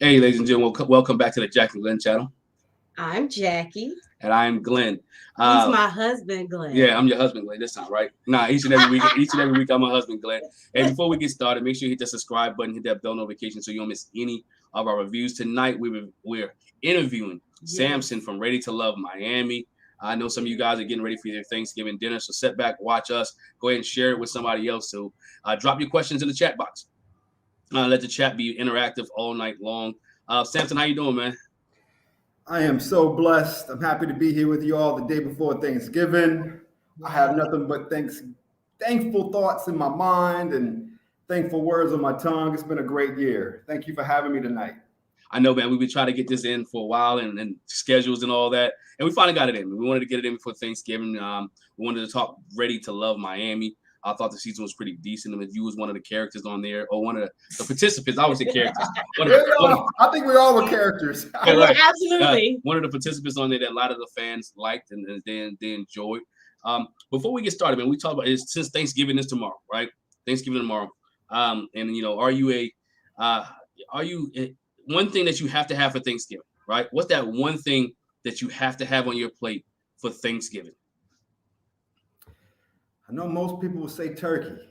Hey, ladies and gentlemen, welcome back to the Jac And Glen channel. I'm Jackie. And I'm Glenn. He's my husband, Glenn. Yeah, I'm your husband, Glenn. This time, right? Nah, each and every week, I'm my husband, Glenn. And before we get started, make sure you hit the subscribe button, hit that bell notification so you don't miss any of our reviews. Tonight, we're interviewing Sampson from Ready to Love Miami. I know some of you guys are getting ready for your Thanksgiving dinner, so sit back, watch us. Go ahead and share it with somebody else. So drop your questions in the chat box. Let the chat be interactive all night long. Sampson, how you doing, man? I am so blessed. I'm happy to be here with you all the day before Thanksgiving. I have nothing but thankful thoughts in my mind and thankful words on my tongue. It's been a great year. Thank you for having me tonight. I know, man. We've been trying to get this in for a while and schedules and all that. And we finally got it in. We wanted to get it in before Thanksgiving. We wanted to talk Ready to Love Miami. I thought the season was pretty decent. I mean, you was one of the characters on there, or one of the participants. I would say characters. I think we all were characters. Yeah, right. Absolutely. One of the participants on there that a lot of the fans liked and they enjoyed. Before we get started, man, we talk about it since Thanksgiving is tomorrow, right? Thanksgiving tomorrow. And you know, are you one thing that you have to have for Thanksgiving, right? What's that one thing that you have to have on your plate for Thanksgiving? I know most people will say turkey,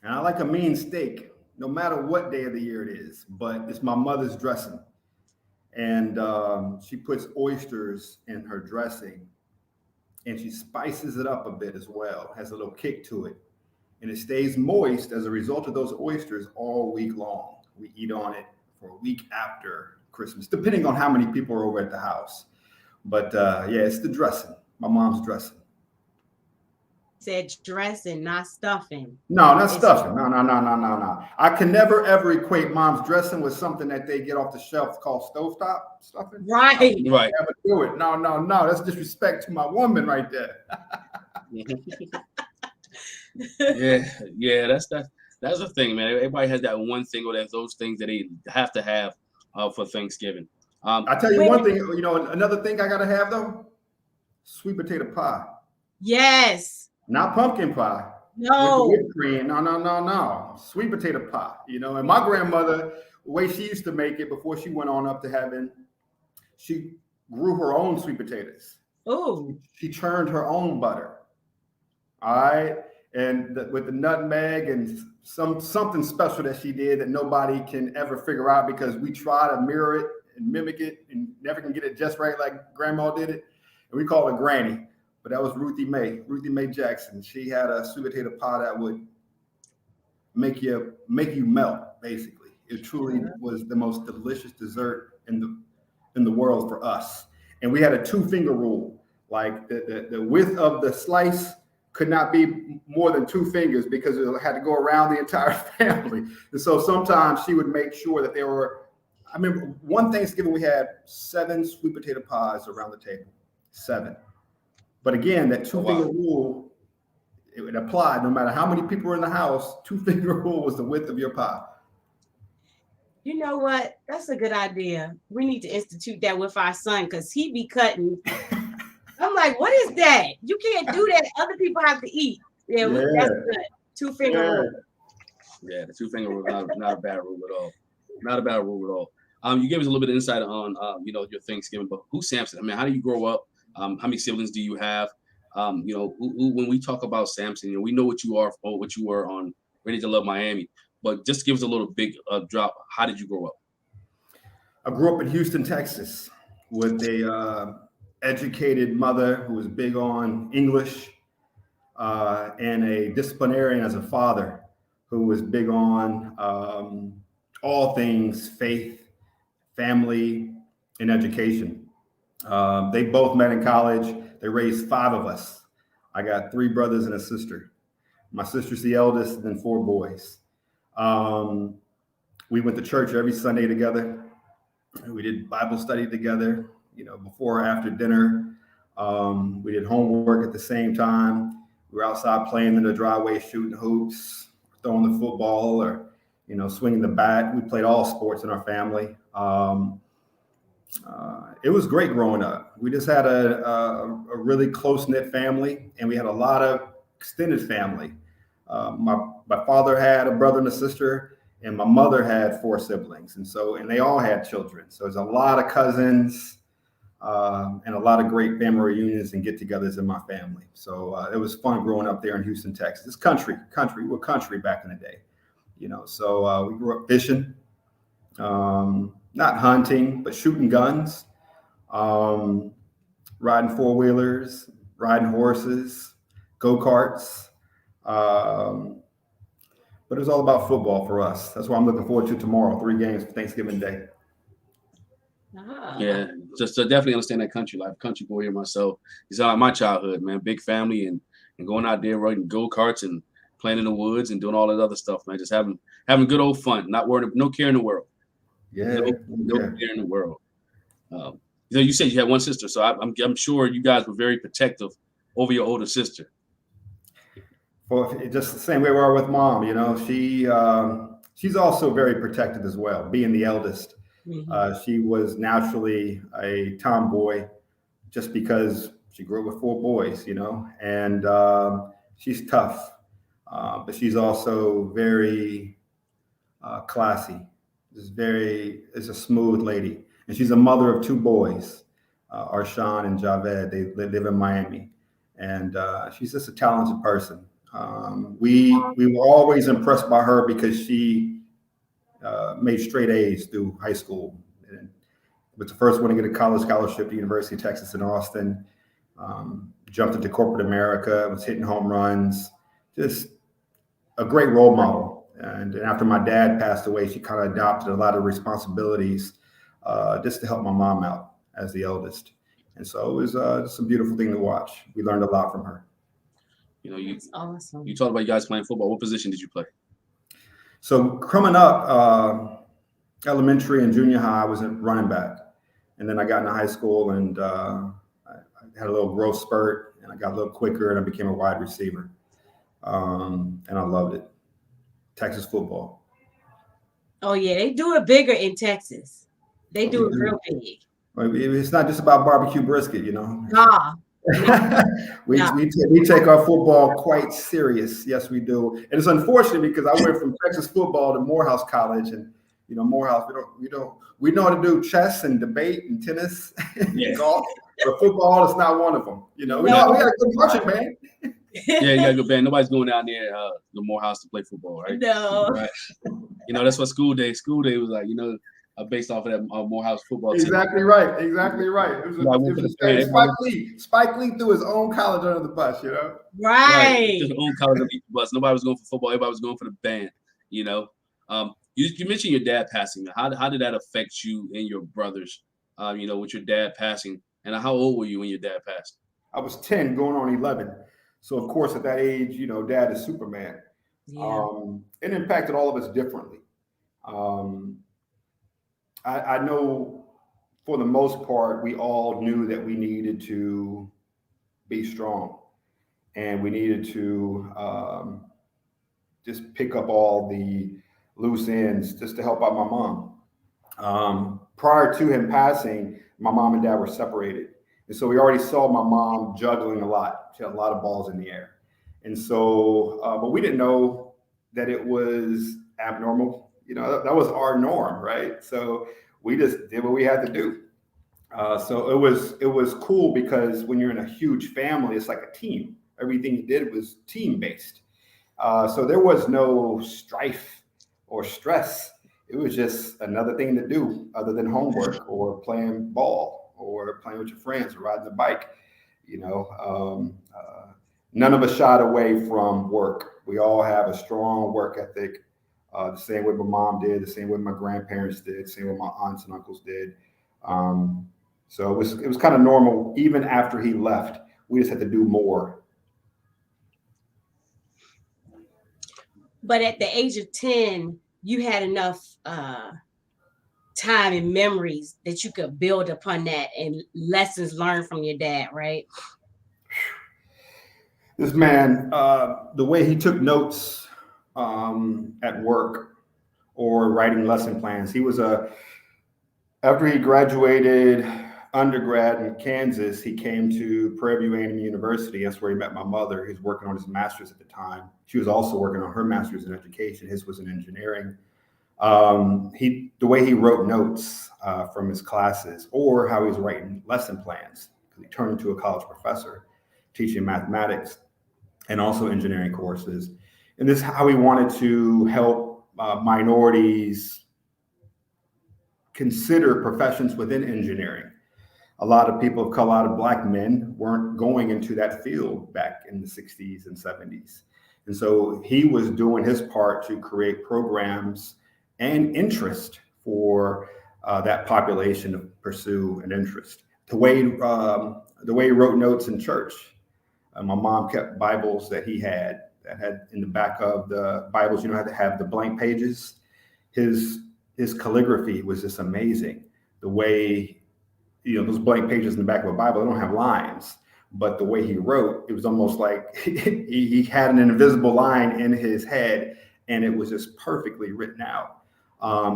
and I like a mean steak, no matter what day of the year it is, but it's my mother's dressing. And she puts oysters in her dressing, and she spices it up a bit as well, has a little kick to it. And it stays moist as a result of those oysters all week long. We eat on it for a week after Christmas, depending on how many people are over at the house. But yeah, it's the dressing, my mom's dressing. Said dressing, not stuffing. No, not stuffing. No. I can never ever equate mom's dressing with something that they get off the shelf called stovetop stuffing. Right. Right. Never do it. No. That's disrespect to my woman right there. yeah. That's the thing, man. Everybody has that one thing or those things that they have to have for Thanksgiving. I tell you one thing. You know, another thing I gotta have though: sweet potato pie. Yes. Not pumpkin pie. No. With whipped cream. No. Sweet potato pie. You know, and my grandmother, the way she used to make it before she went on up to heaven, she grew her own sweet potatoes. Oh. She churned her own butter. All right. And with the nutmeg and something special that she did that nobody can ever figure out because we try to mirror it and mimic it and never can get it just right like grandma did it. And we call her Granny. But that was Ruthie Mae Jackson. She had a sweet potato pie that would make you melt, basically. It truly was the most delicious dessert in the world for us. And we had a 2-finger rule. Like the width of the slice could not be more than 2 fingers because it had to go around the entire family. And so sometimes she would make sure that there were, I remember one Thanksgiving we had 7 sweet potato pies around the table. 7. But again, that 2-finger rule, it would apply no matter how many people were in the house. 2-finger rule was the width of your pie. You know what? That's a good idea. We need to institute that with our son because he be cutting. I'm like, what is that? You can't do that. Other people have to eat. Yeah. That's good. 2-finger rule. Yeah, the 2-finger rule is not a bad rule at all. Not a bad rule at all. You gave us a little bit of insight on your Thanksgiving, but who's Sampson? I mean, how do you grow up? How many siblings do you have? When we talk about Sampson, we know what you are or what you were on Ready to Love Miami, but just give us a little big drop. How did you grow up? I grew up in Houston, Texas, with a educated mother who was big on English, and a disciplinarian as a father who was big on all things faith, family, and education. They both met in college. They raised 5 of us. I got 3 brothers and a sister. My sister's the eldest, and then 4 boys. We went to church every Sunday together. We did Bible study together, before or after dinner. We did homework at the same time. We were outside playing in the driveway, shooting hoops, throwing the football, or, swinging the bat. We played all sports in our family. It was great growing up. We just had a really close-knit family, and we had a lot of extended family. My father had a brother and a sister, And my mother had 4 siblings, and they all had children. So there's a lot of cousins and a lot of great family reunions and get-togethers in my family. So it was fun growing up there in Houston, Texas. It's country. We're country back in the day, So we grew up fishing, not hunting, but shooting guns, riding 4-wheelers, riding horses, go-karts. But it was all about football for us. That's what I'm looking forward to tomorrow. 3 games for Thanksgiving Day. Yeah, just to definitely understand that country life. Country boy here myself. It's like my childhood, man. Big family and going out there riding go-karts and playing in the woods and doing all that other stuff, man. Just having good old fun, not worrying, no care in the world. Yeah, no care in the world. You said you had 1 sister, so I'm sure you guys were very protective over your older sister. Well, just the same way we are with mom, she's also very protective as well, being the eldest. She was naturally a tomboy just because she grew up with 4 boys, and she's tough, but she's also very classy. Is a smooth lady. And she's a mother of 2 boys, Arshawn and Javed. They live in Miami, and she's just a talented person. We were always impressed by her because she made straight A's through high school, and was the first one to get a college scholarship at the University of Texas in Austin. Jumped into corporate America, was hitting home runs, just a great role model. And after my dad passed away, she kind of adopted a lot of responsibilities just to help my mom out as the eldest. And so it was just a beautiful thing to watch. We learned a lot from her. That's awesome. You talked about you guys playing football. What position did you play? So coming up, elementary and junior high, I was a running back. And then I got into high school and I had a little growth spurt and I got a little quicker and I became a wide receiver. And I loved it. Texas football. Oh, yeah. They do it bigger in Texas. They do it real big. It's not just about barbecue brisket, Nah. we take our football quite serious. Yes, we do. And it's unfortunate because I went from Texas football to Morehouse College, and Morehouse, we know how to do chess and debate and tennis and golf, but football is not one of them. We got a good marching band. Yeah, you got a good band. Nobody's going down there the Morehouse to play football, right? No. Right. That's what school day was like. Based off of that Morehouse football team. Exactly right. It was Spike Lee threw his own college under the bus, Right. His own college under the bus. Nobody was going for football. Everybody was going for the band, You mentioned your dad passing. How did that affect you and your brothers, with your dad passing? And how old were you when your dad passed? I was 10 going on 11. So, of course, at that age, dad is Superman. Yeah. It impacted all of us differently. I know for the most part, we all knew that we needed to be strong and we needed to just pick up all the loose ends just to help out my mom. Prior to him passing, my mom and dad were separated. And so we already saw my mom juggling a lot. She had a lot of balls in the air. And so, but we didn't know that it was abnormal. That was our norm, right? So we just did what we had to do. So it was cool because when you're in a huge family, it's like a team. Everything you did was team-based. So there was no strife or stress. It was just another thing to do other than homework or playing ball or playing with your friends or riding the bike. None of us shied away from work. We all have a strong work ethic. The same way my mom did, the same way my grandparents did, the same way my aunts and uncles did. So it was kind of normal. Even after he left, we just had to do more. But at the age of 10, you had enough time and memories that you could build upon that and lessons learned from your dad, right? This man, the way he took notes at work or writing lesson plans. He was after he graduated undergrad in Kansas, he came to Prairie View A&M University. That's where he met my mother. He was working on his master's at the time. She was also working on her master's in education. His was in engineering. The way he wrote notes from his classes, or how he was writing lesson plans, because he turned into a college professor teaching mathematics and also engineering courses. And this is how he wanted to help minorities consider professions within engineering. A lot of people of color, a lot of Black men weren't going into that field back in the 60s and 70s. And so he was doing his part to create programs and interest for that population to pursue an interest. The way he wrote notes in church. My mom kept Bibles that he had that had in the back of the Bibles, had to have the blank pages. His calligraphy was just amazing. The way, those blank pages in the back of a Bible, they don't have lines, but the way he wrote, it was almost like he had an invisible line in his head, and it was just perfectly written out.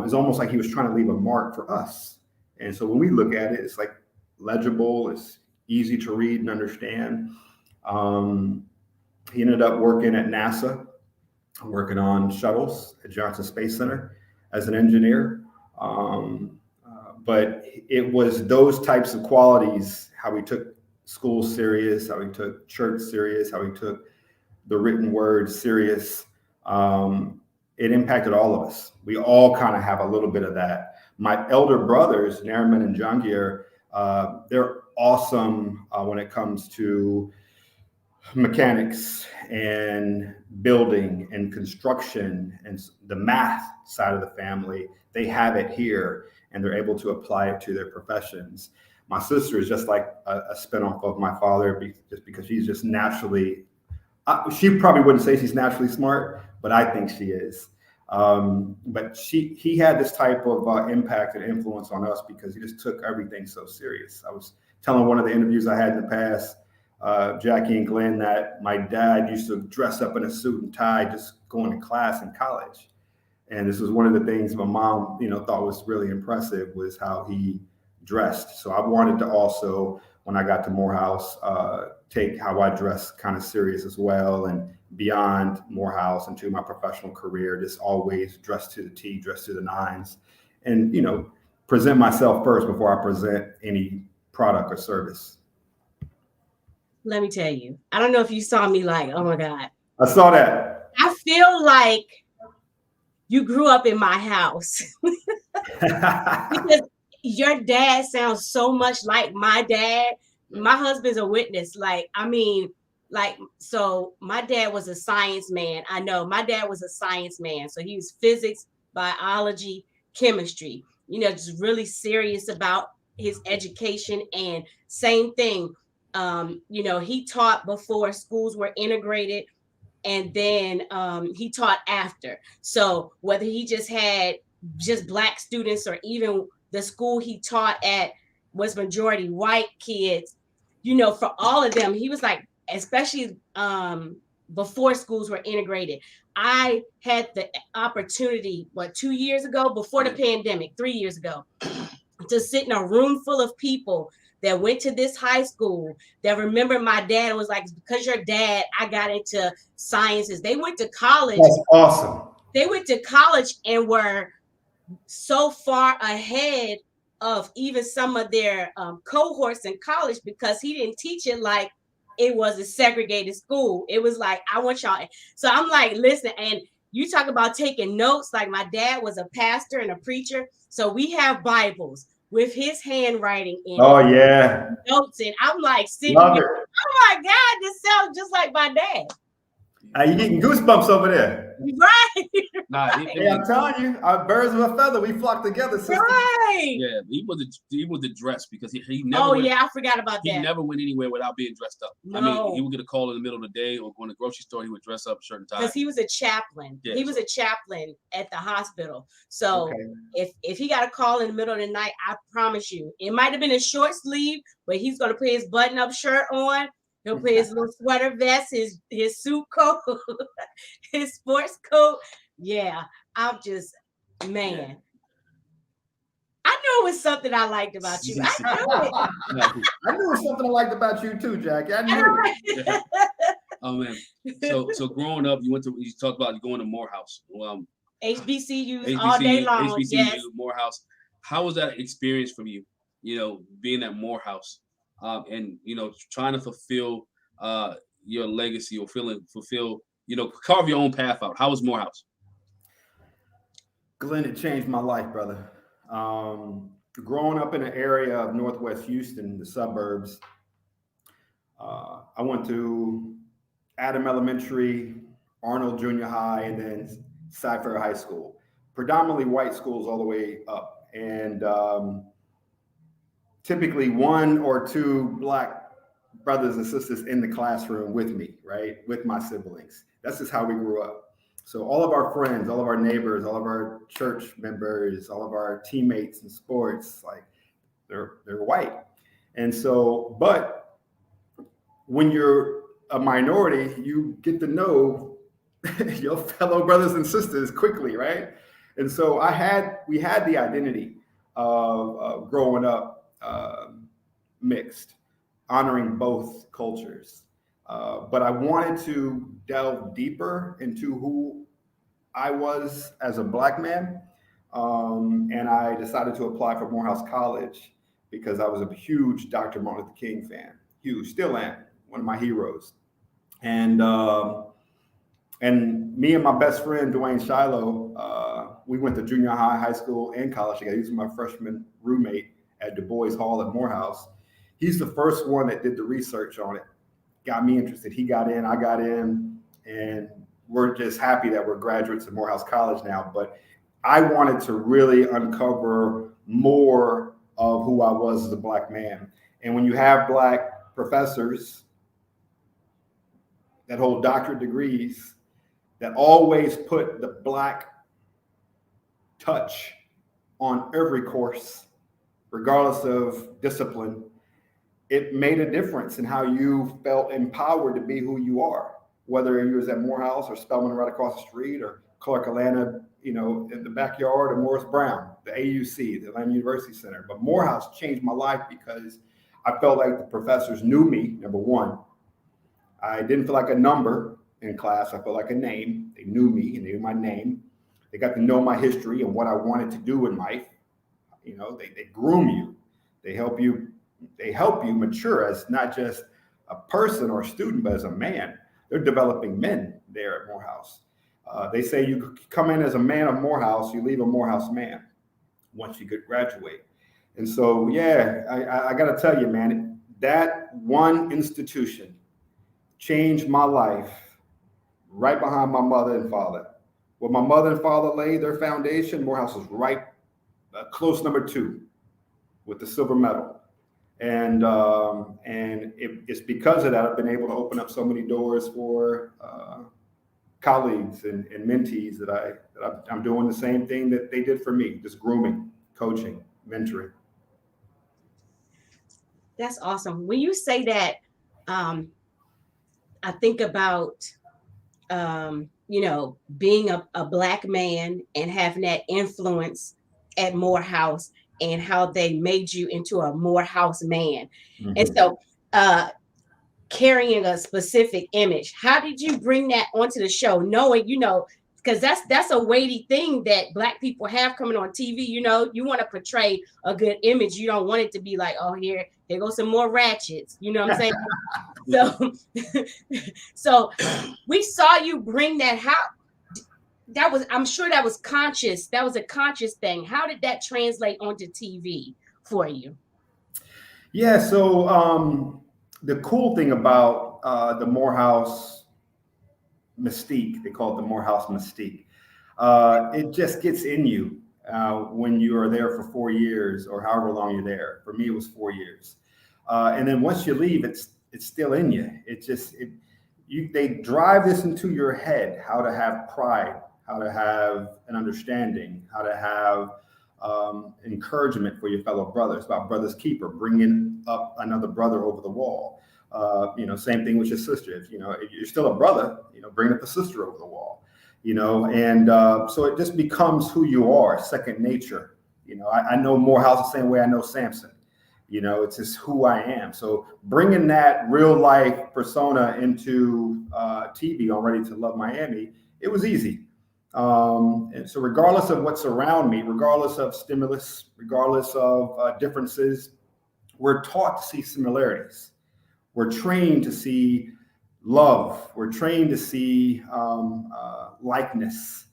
It's almost like he was trying to leave a mark for us. And so when we look at it, it's like legible, it's easy to read and understand. He ended up working at NASA, working on shuttles at Johnson Space Center as an engineer. But it was those types of qualities, how he took school serious, how he took church serious, how he took the written word serious. It impacted all of us. We all kind of have a little bit of that. My elder brothers, Nariman and Jangir, they're awesome when it comes to mechanics and building and construction and the math side of the family. They have it here and they're able to apply it to their professions. My sister is just like a spinoff of my father, just because she's just naturally, she probably wouldn't say she's naturally smart, but I think she is. But he had this type of impact and influence on us because he just took everything so serious. I was telling one of the interviews I had in the past, Jac And Glen, that my dad used to dress up in a suit and tie just going to class in college. And this was one of the things my mom, thought was really impressive, was how he dressed. So I wanted to also, when I got to Morehouse, take how I dress kind of serious as well. And beyond Morehouse into my professional career, just always dress to the T, dress to the nines, and, present myself first before I present any product or service. Let me tell you, I don't know if you saw me like, oh my God. I saw that. I feel like you grew up in my house because your dad sounds so much like my dad. My husband's a witness. So my dad was a science man. I know my dad was a science man. So he was physics, biology, chemistry, just really serious about his education. And same thing, he taught before schools were integrated, and then he taught after. So whether he just had just Black students or even the school he taught at was majority white kids, for all of them, he was like, especially before schools were integrated. I had the opportunity, 2 years ago, before the pandemic, 3 years ago, to sit in a room full of people that went to this high school that remember my dad and was like, because your dad, I got into sciences. They went to college. That's awesome. They went to college and were so far ahead of even some of their cohorts in college, because he didn't teach it like it was a segregated school. It was like, I want y'all. So I'm like, listen, and you talk about taking notes. Like my dad was a pastor and a preacher. So we have Bibles with his handwriting in notes. And I'm like sitting there, oh my God, this sounds just like my dad. You're getting goosebumps over there. Right. Hey, I'm telling you, birds of a feather, we flock together. Sister. Right. Yeah, he was the dress, because he never. Oh yeah, I forgot about that. He never went anywhere without being dressed up. No. I mean, he would get a call in the middle of the day or going to the grocery store. He would dress up, shirt and tie. Because he was a chaplain. Yeah, he was a chaplain at the hospital. So if he got a call in the middle of the night, I promise you, it might have been a short sleeve, but he's gonna put his button-up shirt on. He'll put his little sweater vest, his suit coat, his sports coat. Yeah, I'm just, man. I knew it was something I liked about you. I knew it. I knew it was something I liked about you too, Jack. I knew it. Oh man. So growing up, you talked about going to Morehouse. HBCUs all day long. HBCU, Yes. Morehouse. How was that experience for you? Being at Morehouse, and trying to fulfill your legacy or fulfill, carve your own path out. How was Morehouse? Glenn, it changed my life, brother. Growing up in an area of Northwest Houston, the suburbs, I went to Adam Elementary, Arnold Junior High, and then Cypher High School. Predominantly white schools all the way up. And typically one or two Black brothers and sisters in the classroom with me, right? With my siblings. That's just how we grew up. So all of our friends, all of our neighbors, all of our church members, all of our teammates in sports, like they're white. And so, but when you're a minority, you get to know your fellow brothers and sisters quickly, right? And so we had the identity of growing up mixed, honoring both cultures. But I wanted to delve deeper into who I was as a Black man. And I decided to apply for Morehouse College because I was a huge Dr. Martin Luther King fan. Huge, still am, one of my heroes. And me and my best friend, Dwayne Shiloh, we went to junior high, high school, and college together. He was my freshman roommate at Du Bois Hall at Morehouse. He's the first one that did the research on it. Got me interested. He got in, I got in, and we're just happy that we're graduates of Morehouse College now. But I wanted to really uncover more of who I was as a Black man. And when you have Black professors that hold doctorate degrees that always put the Black touch on every course, regardless of discipline, it made a difference in how you felt empowered to be who you are, whether you was at Morehouse or Spelman right across the street or Clark Atlanta, in the backyard, or Morris Brown, the AUC, the Atlanta University Center. But Morehouse changed my life because I felt like the professors knew me, number one. I didn't feel like a number in class. I felt like a name. They knew me and they knew my name. They got to know my history and what I wanted to do in life. They groom you. They help you mature as not just a person or a student, but as a man. They're developing men there at Morehouse. They say you come in as a man of Morehouse, you leave a Morehouse man once you graduate. And so, I got to tell you, man, that one institution changed my life right behind my mother and father. Where my mother and father laid their foundation, Morehouse was right close number 2 with the silver medal. And it's because of that I've been able to open up so many doors for colleagues and mentees that I'm doing the same thing that they did for me, just grooming, coaching, mentoring. That's awesome. When you say that, I think about being a Black man and having that influence at Morehouse and how they made you into a Morehouse man. Mm-hmm. And so carrying a specific image, how did you bring that onto the show, knowing, because that's a weighty thing that Black people have coming on TV. You want to portray a good image. You don't want it to be like, oh, here goes some more ratchets. You know what I'm saying? So we saw you bring that. I'm sure that was conscious. That was a conscious thing. How did that translate onto TV for you? Yeah. So the cool thing about the Morehouse mystique, they call it the Morehouse mystique. It just gets in you when you are there for 4 years or however long you're there. For me, it was 4 years. And then once you leave, it's still in you. They drive this into your head, how to have pride, how to have an understanding, how to have encouragement for your fellow brothers, about brother's keeper, bringing up another brother over the wall. Same thing with your sister. If you're still a brother, bring up a sister over the wall. And so it just becomes who you are, second nature. I know Morehouse the same way I know Sampson. It's just who I am. So bringing that real life persona into TV on Ready to Love Miami, it was easy. And so regardless of what's around me, regardless of stimulus, regardless of differences, we're taught to see similarities. We're trained to see love. We're trained to see likeness.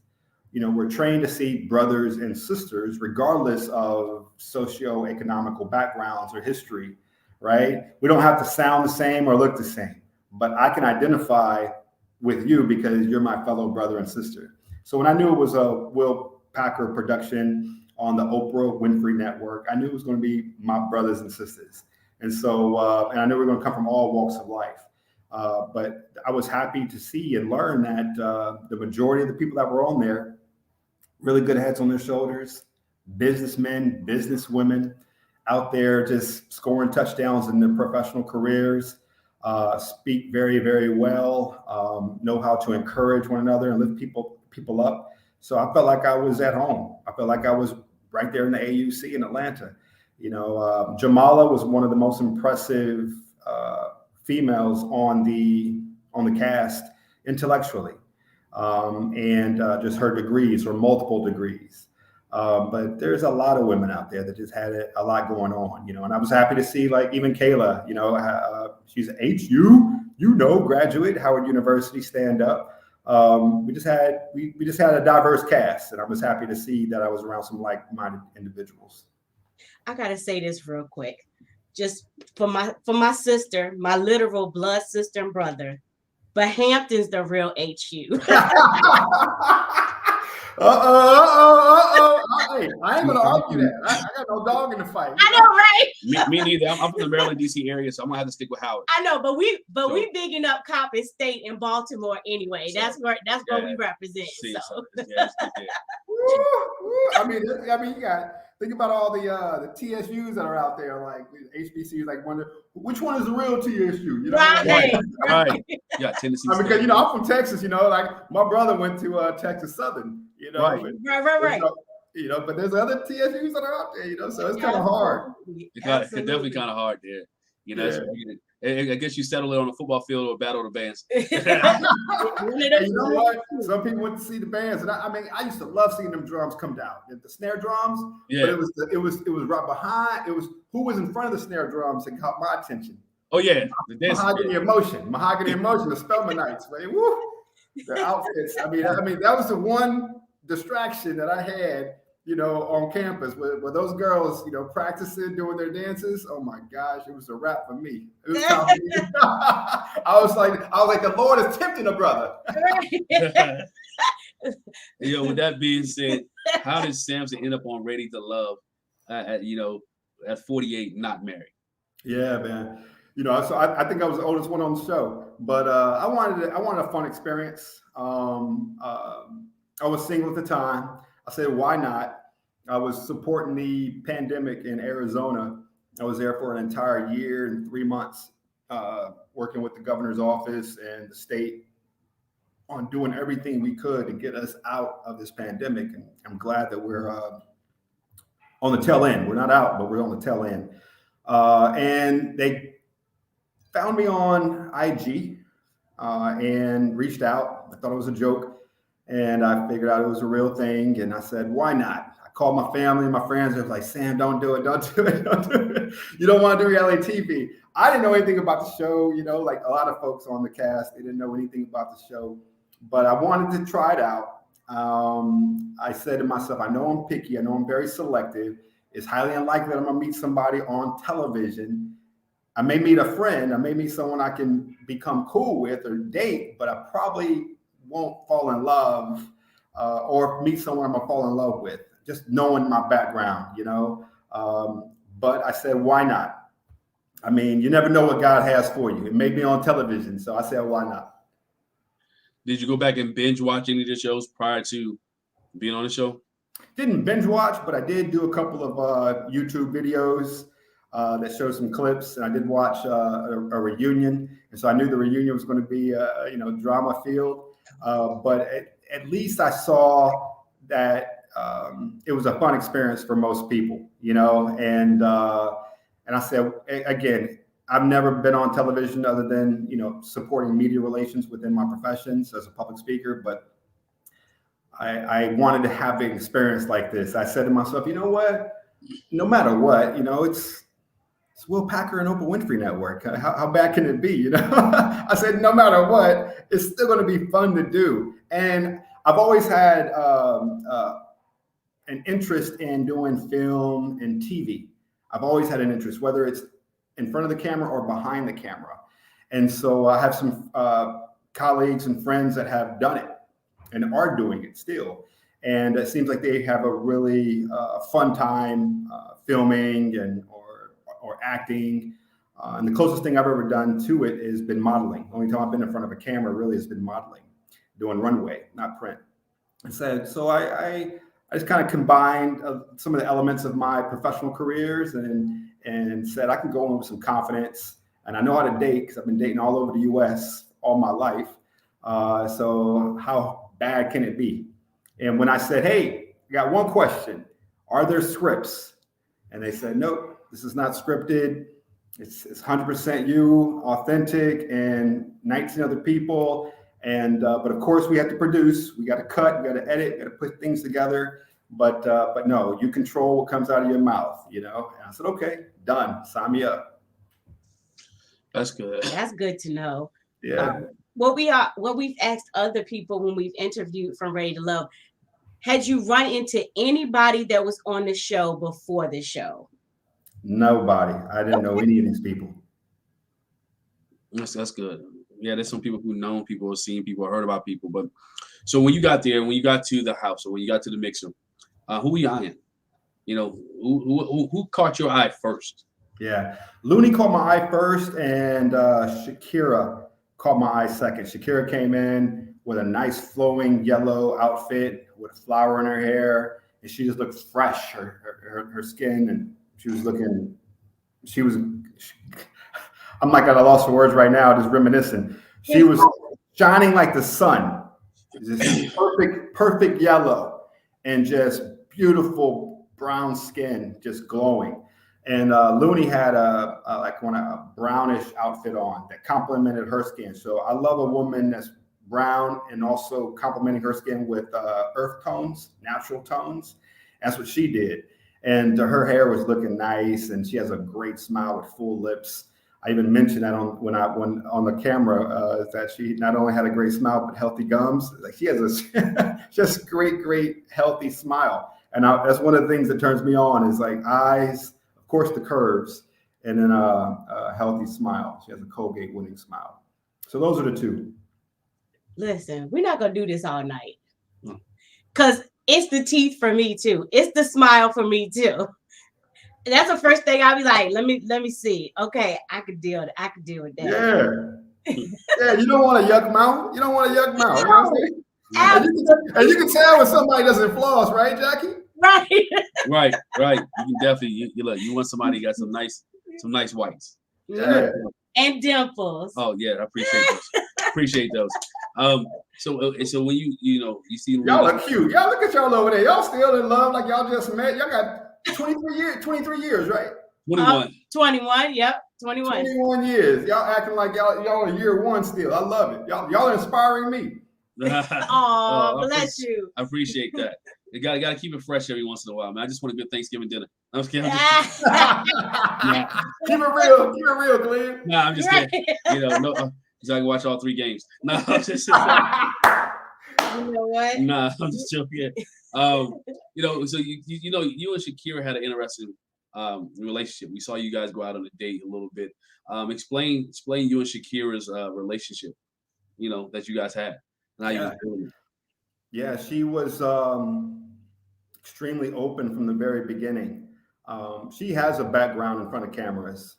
We're trained to see brothers and sisters, regardless of socioeconomical backgrounds or history, right? We don't have to sound the same or look the same, but I can identify with you because you're my fellow brother and sister. So when I knew it was a Will Packer production on the Oprah Winfrey Network, I knew it was going to be my brothers and sisters. And so, and I knew we were going to come from all walks of life. But I was happy to see and learn that the majority of the people that were on there, really good heads on their shoulders, businessmen, businesswomen out there just scoring touchdowns in their professional careers, speak very, very well, know how to encourage one another and lift people up. So I felt like I was at home. I felt like I was right there in the AUC in Atlanta. Jamala was one of the most impressive females on the cast intellectually, and just her degrees or multiple degrees. But there's a lot of women out there that just had a lot going on, and I was happy to see, like, even Kayla, she's an HU, graduate, Howard University, stand up. We just had a diverse cast, and I was happy to see that I was around some like-minded individuals. I gotta say this real quick, just for my sister, my literal blood sister and brother, but Hampton's the real HU. Hey, I ain't gonna argue that. I got no dog in the fight. I know, right? Me neither. I'm from the Maryland, DC area, so I'm gonna have to stick with Howard. I know, but we bigging up Coppin State and Baltimore anyway. So, that's where we represent. I mean, you got think about all the TSUs that are out there, like HBCUs. Like, wonder which one is the real TSU? Right. Yeah, Tennessee. Because I'm from Texas. Like my brother went to Texas Southern. Right. But there's other TSUs that are out there. So it's kind of hard. It's definitely kind of hard there. I guess you settle it on a football field or battle of the bands. You know what? Some people went to see the bands, and I used to love seeing them drums come down, the snare drums. Yeah. But it was right behind. It was who was in front of the snare drums that caught my attention. Oh yeah, Mahogany Emotion, the Spellmanites, man. Woo! The outfits. I mean, that was the one distraction that I had, on campus where those girls, practicing, doing their dances. Oh my gosh, it was a wrap for me. It was I was like, the Lord is tempting a brother. With that being said, how did Sampson end up on Ready to Love at 48, not married? Yeah, man. So I think I was the oldest one on the show, but I wanted a fun experience. I was single at the time. I said, why not? I was supporting the pandemic in Arizona. I was there for an entire year and 3 months, working with the governor's office and the state on doing everything we could to get us out of this pandemic. And I'm glad that we're on the tail end. We're not out, but we're on the tail end. And they found me on IG and reached out. I thought it was a joke. And I figured out it was a real thing. And I said, why not? I called my family and my friends. They were like, Sam, don't do it. Don't do it. Don't do it. You don't want to do reality TV. I didn't know anything about the show. Like a lot of folks on the cast, they didn't know anything about the show. But I wanted to try it out. I said to myself, I know I'm picky. I know I'm very selective. It's highly unlikely that I'm going to meet somebody on television. I may meet a friend. I may meet someone I can become cool with or date, but I probably won't fall in love or meet someone I'm gonna fall in love with, just knowing my background, but I said, why not? I mean, you never know what God has for you. It may be on television. So I said, why not? Did you go back and binge watch any of the shows prior to being on the show? Didn't binge watch, but I did do a couple of YouTube videos that showed some clips, and I did watch a reunion. And so I knew the reunion was going to be, drama filled. But at least I saw that it was a fun experience for most people, and I said, again, I've never been on television other than, supporting media relations within my professions as a public speaker. But I wanted to have an experience like this. I said to myself, you know what? No matter what, it's Will Packer and Oprah Winfrey Network. How bad can it be? I said, no matter what, it's still going to be fun to do. And I've always had an interest in doing film and TV. I've always had an interest, whether it's in front of the camera or behind the camera. And so I have some colleagues and friends that have done it and are doing it still. And it seems like they have a really fun time filming or acting. And the closest thing I've ever done to it has been modeling. The only time I've been in front of a camera really has been modeling, doing runway, not print. And so I just kind of combined some of the elements of my professional careers and said I can go in with some confidence. And I know how to date because I've been dating all over the U.S. all my life. So how bad can it be? And when I said, hey, I got one question. Are there scripts? And they said, nope, this is not scripted. It's 100% you, authentic, and 19 other people. And but of course we have to produce. We got to cut. We got to edit. We got to put things together. But no, you control what comes out of your mouth. And I said, okay, done. Sign me up. That's good. That's good to know. Yeah. What we've asked other people when we've interviewed from Ready to Love, had you run into anybody that was on the show before the show? Nobody. I didn't know any of these people. That's good. Yeah, there's some people who know people or seen people or heard about people. But so when you got there, when you got to the house or when you got to the mixer, who were you eyeing? Who caught your eye first? Yeah, Looney caught my eye first, and Shakira caught my eye second. Shakira came in with a nice flowing yellow outfit with a flower in her hair, and she just looked fresh. Her skin, and I'm like at a loss for words right now, just reminiscing. She was shining like the sun, just perfect yellow, and just beautiful brown skin, just glowing. And Looney had a brownish outfit on that complemented her skin. So I love a woman that's brown and also complementing her skin with earth tones, natural tones. That's what she did. And her hair was looking nice, and she has a great smile with full lips. I even mentioned that when on the camera that she not only had a great smile but healthy gums. Like she has a just great healthy smile, and that's one of the things that turns me on is like eyes, of course the curves, and then a healthy smile. She has a Colgate winning smile. So those are the two. Listen, we're not gonna do this all night, because it's the teeth for me too. It's the smile for me too. That's the first thing I'll be like, let me see. Okay, I could deal with that. Yeah. Yeah, you don't want a yuck mouth. You don't want a yuck mouth. You know what I'm saying? And you can tell when somebody doesn't floss, right, Jackie? Right. Right. You can definitely you want somebody who got some nice whites. Yeah. And dimples. Oh yeah, I appreciate those. So when you see y'all look cute. Y'all look at y'all over there. Y'all still in love like y'all just met. Y'all got 23 years, right? 21. 21, yep. 21. 21 years. Y'all acting like y'all are year one still. I love it. Y'all are inspiring me. Oh, bless you. I appreciate that. You gotta keep it fresh every once in a while, man. I just want a good Thanksgiving dinner. I'm just kidding. Keep it real, Glenn. Nah, I'm just kidding. So I can watch all 3 games. No, I'm just you know what? Nah, I'm just joking. So you and Shakira had an interesting relationship. We saw you guys go out on a date a little bit. Explain you and Shakira's relationship, that you guys had and how you was doing it. Yeah, she was extremely open from the very beginning. She has a background in front of cameras.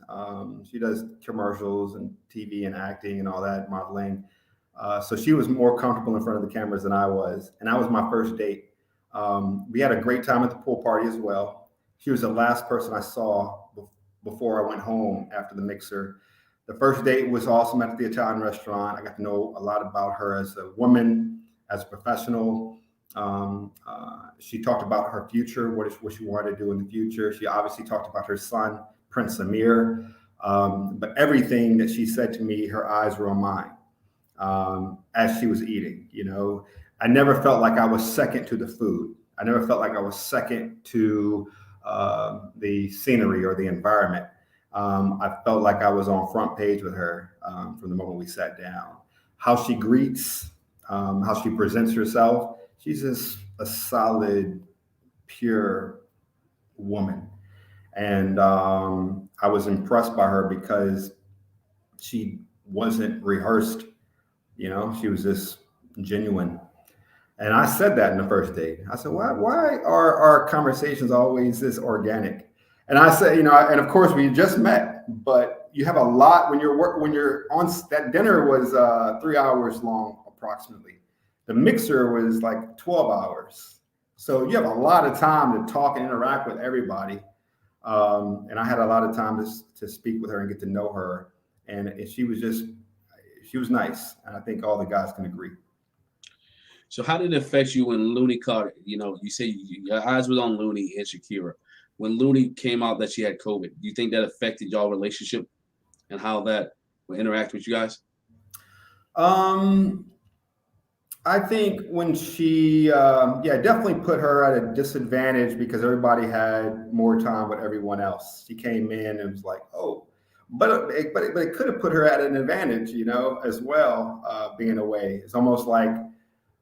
She does commercials and TV and acting and all that, modeling. So she was more comfortable in front of the cameras than I was. And that was my first date. We had a great time at the pool party as well. She was the last person I saw before I went home after the mixer. The first date was awesome at the Italian restaurant. I got to know a lot about her as a woman, as a professional. She talked about her future, what she wanted to do in the future. She obviously talked about her son, Prince Amir. But everything that she said to me, her eyes were on mine as she was eating. I never felt like I was second to the food. I never felt like I was second to the scenery or the environment. I felt like I was on front page with her from the moment we sat down. How she greets, how she presents herself. She's just a solid, pure woman. And I was impressed by her because she wasn't rehearsed. You know, she was just genuine. And I said that in the first date. I said, why are our conversations always this organic? And I said, you know, and of course we just met, but you have a lot when you're on, that dinner was 3 hours long approximately. The mixer was like 12 hours. So you have a lot of time to talk and interact with everybody. And I had a lot of time to speak with her and get to know her. And she was nice. And I think all the guys can agree. So how did it affect you when Looney caught it? You know, you say your eyes were on Looney and Shakira. When Looney came out that she had COVID, do you think that affected y'all relationship and how that will interact with you guys? I think when she, definitely put her at a disadvantage because everybody had more time with everyone else. She came in and was like, oh, but it could have put her at an advantage, you know, as well, being away. It's almost like,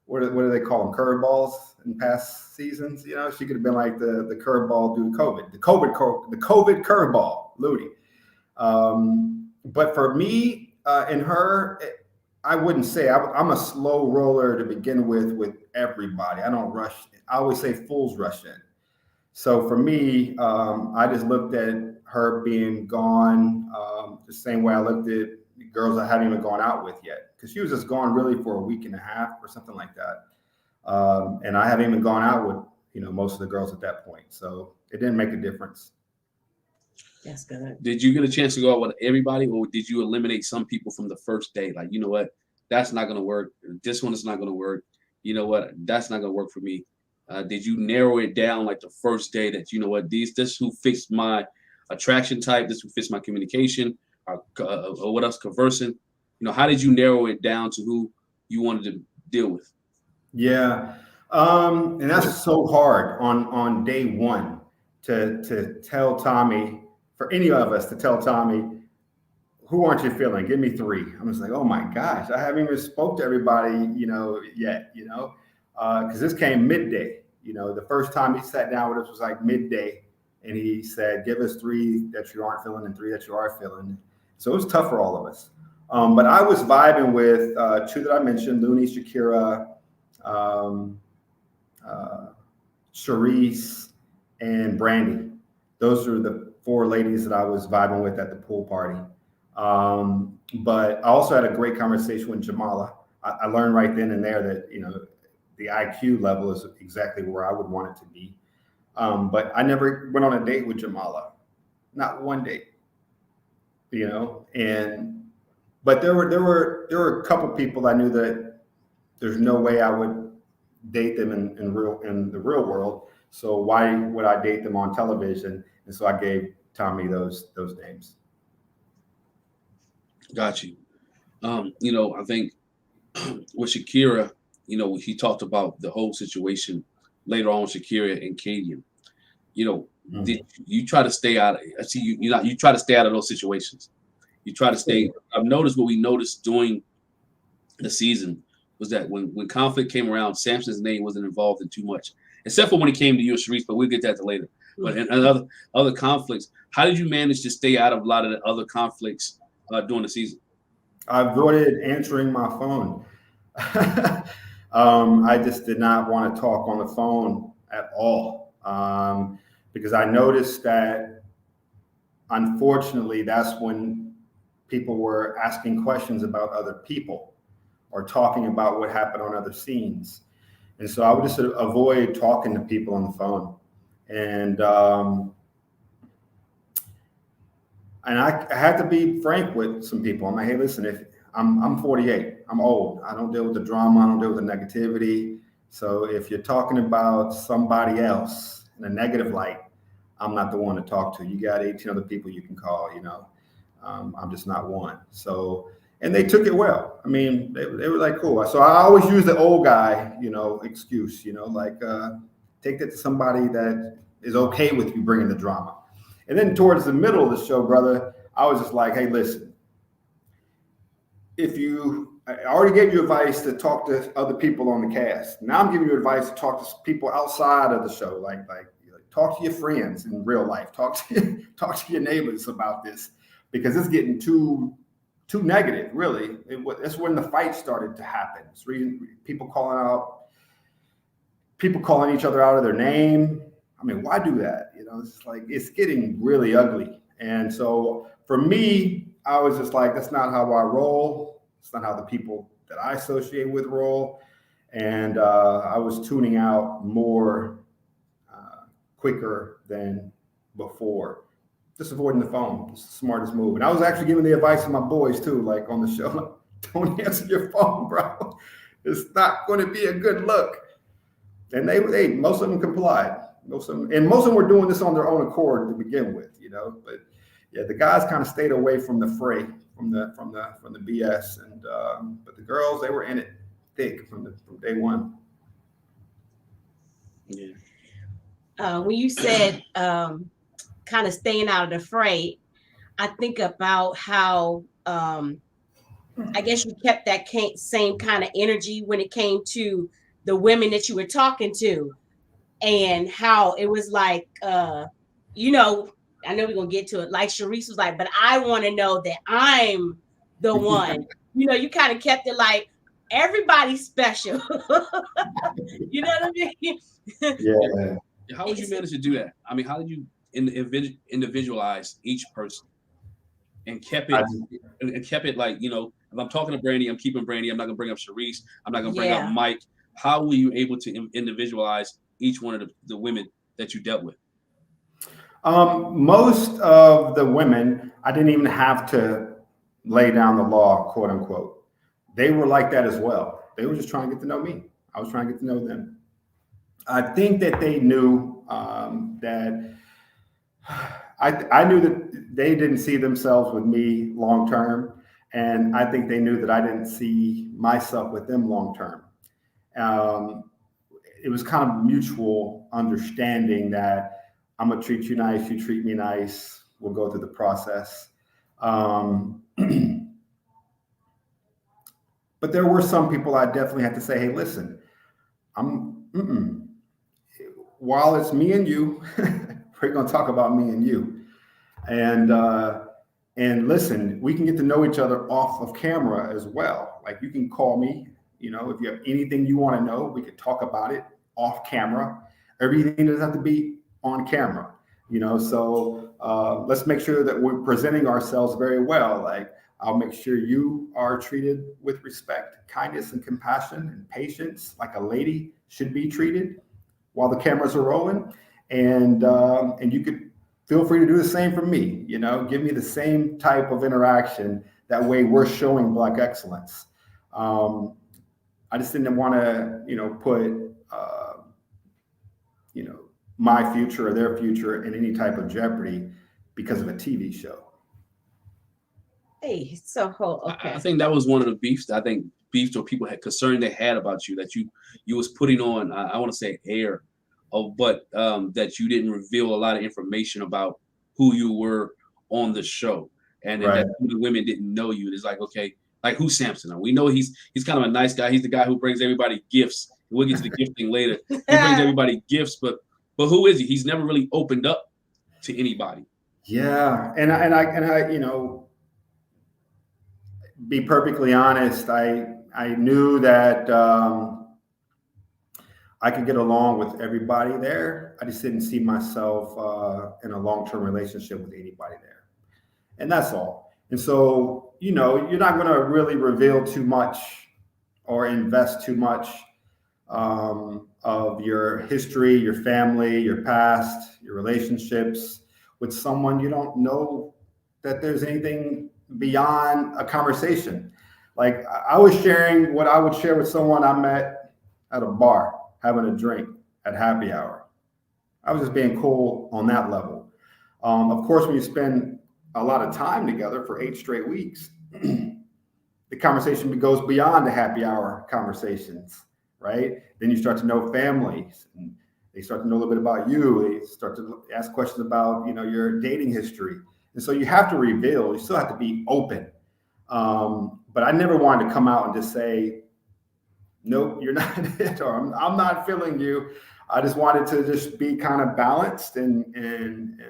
what do they call them? Curveballs in past seasons. You know, she could have been like the curveball due to COVID, the COVID curveball, Looney. But for me and her, I wouldn't say I'm a slow roller to begin with everybody. I don't rush. I always say fools rush in. So for me, I just looked at her being gone the same way I looked at girls I hadn't even gone out with yet, because she was just gone really for a week and a half or something like that. And I haven't even gone out with, you know, most of the girls at that point. So it didn't make a difference. That's good. Did you get a chance to go out with everybody, or did you eliminate some people from the first date? Like, you know what, that's not going to work. This one is not going to work. You know what, that's not going to work for me. Did you narrow it down like the first day that, you know what, this who fits my attraction type, this who fits my communication, or what else, conversing? You know, how did you narrow it down to who you wanted to deal with? Yeah. And that's so hard on day one to tell Tommy, for any of us to tell Tommy, who aren't you feeling? Give me three. I'm just like, oh my gosh, I haven't even spoke to everybody, you know, yet, you know, because this came midday. You know, the first time he sat down with us was like midday, and he said, give us three that you aren't feeling and three that you are feeling. So it was tough for all of us. But I was vibing with two that I mentioned, Looney, Shakira, Charisse, and Brandy. Those are the four ladies that I was vibing with at the pool party. But I also had a great conversation with Jamala. I learned right then and there that, you know, the IQ level is exactly where I would want it to be. But I never went on a date with Jamala, not one date, you know. But there were a couple people I knew that there's no way I would date them in the real world. So why would I date them on television? And so I gave Tommy those names. Got you. You know, I think with Shakira, you know, he talked about the whole situation later on with Shakira and Kadian. You know, did you try to stay out? I see you try to stay out of those situations. You try to stay. I've noticed what we noticed during the season was that when conflict came around, Sampson's name wasn't involved in too much, except for when he came to you and Charisse, but we'll get that to later. But in other conflicts, how did you manage to stay out of a lot of the other conflicts during the season? I avoided answering my phone. I just did not want to talk on the phone at all, because I noticed that, unfortunately, that's when people were asking questions about other people or talking about what happened on other scenes. And so I would just avoid talking to people on the phone. And I had to be frank with some people. I'm like, hey, listen, if I'm 48, I'm old. I don't deal with the drama. I don't deal with the negativity. So if you're talking about somebody else in a negative light, I'm not the one to talk to. You got 18 other people you can call, you know. I'm just not one. So, And they took it well. I mean, they were like, cool. So I always use the old guy, excuse, like take that to somebody that is okay with you bringing the drama. And then towards the middle of the show, brother, I was just like, hey, listen, I already gave you advice to talk to other people on the cast. Now I'm giving you advice to talk to people outside of the show, like talk to your friends in real life, talk to your neighbors about this, because it's getting too negative, really. That's when the fight started to happen. It's people calling each other out of their name. I mean, why do that? It's like, it's getting really ugly. And so for me, I was just like, that's not how I roll. It's not how the people that I associate with roll. And I was tuning out more quicker than before. Just avoiding the phone. It's the smartest move. And I was actually giving the advice to my boys too, like on the show, don't answer your phone, bro. It's not going to be a good look. And they most of them complied. Most of them were doing this on their own accord to begin with, But yeah, the guys kind of stayed away from the fray, from the BS, and but the girls, they were in it thick from day one. Yeah. When you said kind of staying out of the fray, I think about how I guess you kept that same kind of energy when it came to the women that you were talking to, and how it was like, I know we're going to get to it. Like Charisse was like, but I want to know that I'm the one. You kind of kept it like everybody's special. You know what I mean? Yeah. How would you manage to do that? I mean, how did you individualize each person and kept it like, if I'm talking to Brandy, I'm keeping Brandy. I'm not going to bring up Charisse. I'm not going to bring up Mike. How were you able to individualize each one of the women that you dealt with? Most of the women, I didn't even have to lay down the law, quote unquote. They were like that as well. They were just trying to get to know me. I was trying to get to know them. I think that they knew that I knew that they didn't see themselves with me long term. And I think they knew that I didn't see myself with them long term. It was kind of mutual understanding that I'm going to treat you nice, you treat me nice, we'll go through the process. But there were some people I definitely had to say, hey, listen, while it's me and you, we're going to talk about me and you. And listen, we can get to know each other off of camera as well. Like, you can call me, if you have anything you want to know, we could talk about it off camera. Everything doesn't have to be on camera, so let's make sure that we're presenting ourselves very well. Like, I'll make sure you are treated with respect, kindness, and compassion and patience, like a lady should be treated while the cameras are rolling. And you could feel free to do the same for me, give me the same type of interaction. That way we're showing Black excellence. I just didn't want to, put, my future or their future in any type of jeopardy because of a TV show. Hey, so okay. I think that was one of the beefs. I think beefs or people had concern they had about you, that you was putting on, I want to say air, but that you didn't reveal a lot of information about who you were on the show, and that the women didn't know you. It's like, okay, like, who's Sampson? We know he's kind of a nice guy. He's the guy who brings everybody gifts. We'll get to the gifting later. He brings everybody gifts, but who is he? He's never really opened up to anybody. Yeah, and I be perfectly honest, I knew that I could get along with everybody there. I just didn't see myself in a long-term relationship with anybody there, and that's all. And so, you're not going to really reveal too much or invest too much of your history, your family, your past, your relationships with someone you don't know that there's anything beyond a conversation. Like, I was sharing what I would share with someone I met at a bar, having a drink at happy hour. I was just being cool on that level. Of course, when you spend a lot of time together for 8 straight weeks, the conversation goes beyond the happy hour conversations, right? Then you start to know families, and they start to know a little bit about you. They start to ask questions about, your dating history. And so you have to reveal, you still have to be open. But I never wanted to come out and just say, nope, you're not it, or I'm not feeling you. I just wanted to just be kind of balanced and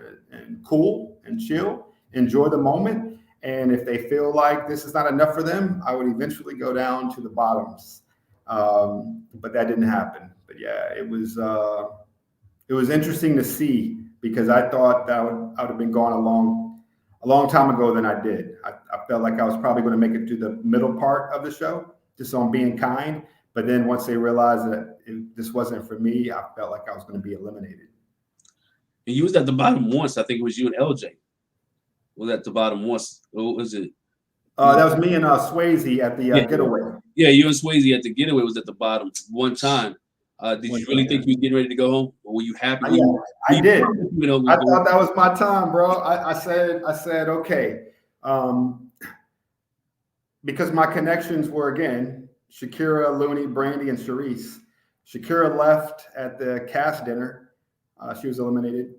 cool and chill, enjoy the moment. And if they feel like this is not enough for them, I would eventually go down to the bottoms. But that didn't happen. But yeah, it was interesting to see, because I thought that I would have been gone a long time ago than I did. I felt like I was probably going to make it to the middle part of the show, just on being kind. But then once they realized that this wasn't for me, I felt like I was going to be eliminated. And you was at the bottom once. I think it was you and LJ. Was at the bottom once. What was it? That was me and Swayze at the getaway. Yeah, you and Swayze at the getaway was at the bottom one time. Did you really think you were getting ready to go home? Or were you happy? Yeah, I did. I thought that was my time, bro. I said, okay. Because my connections were, again, Shakira, Looney, Brandy, and Charisse. Shakira left at the cast dinner. She was eliminated.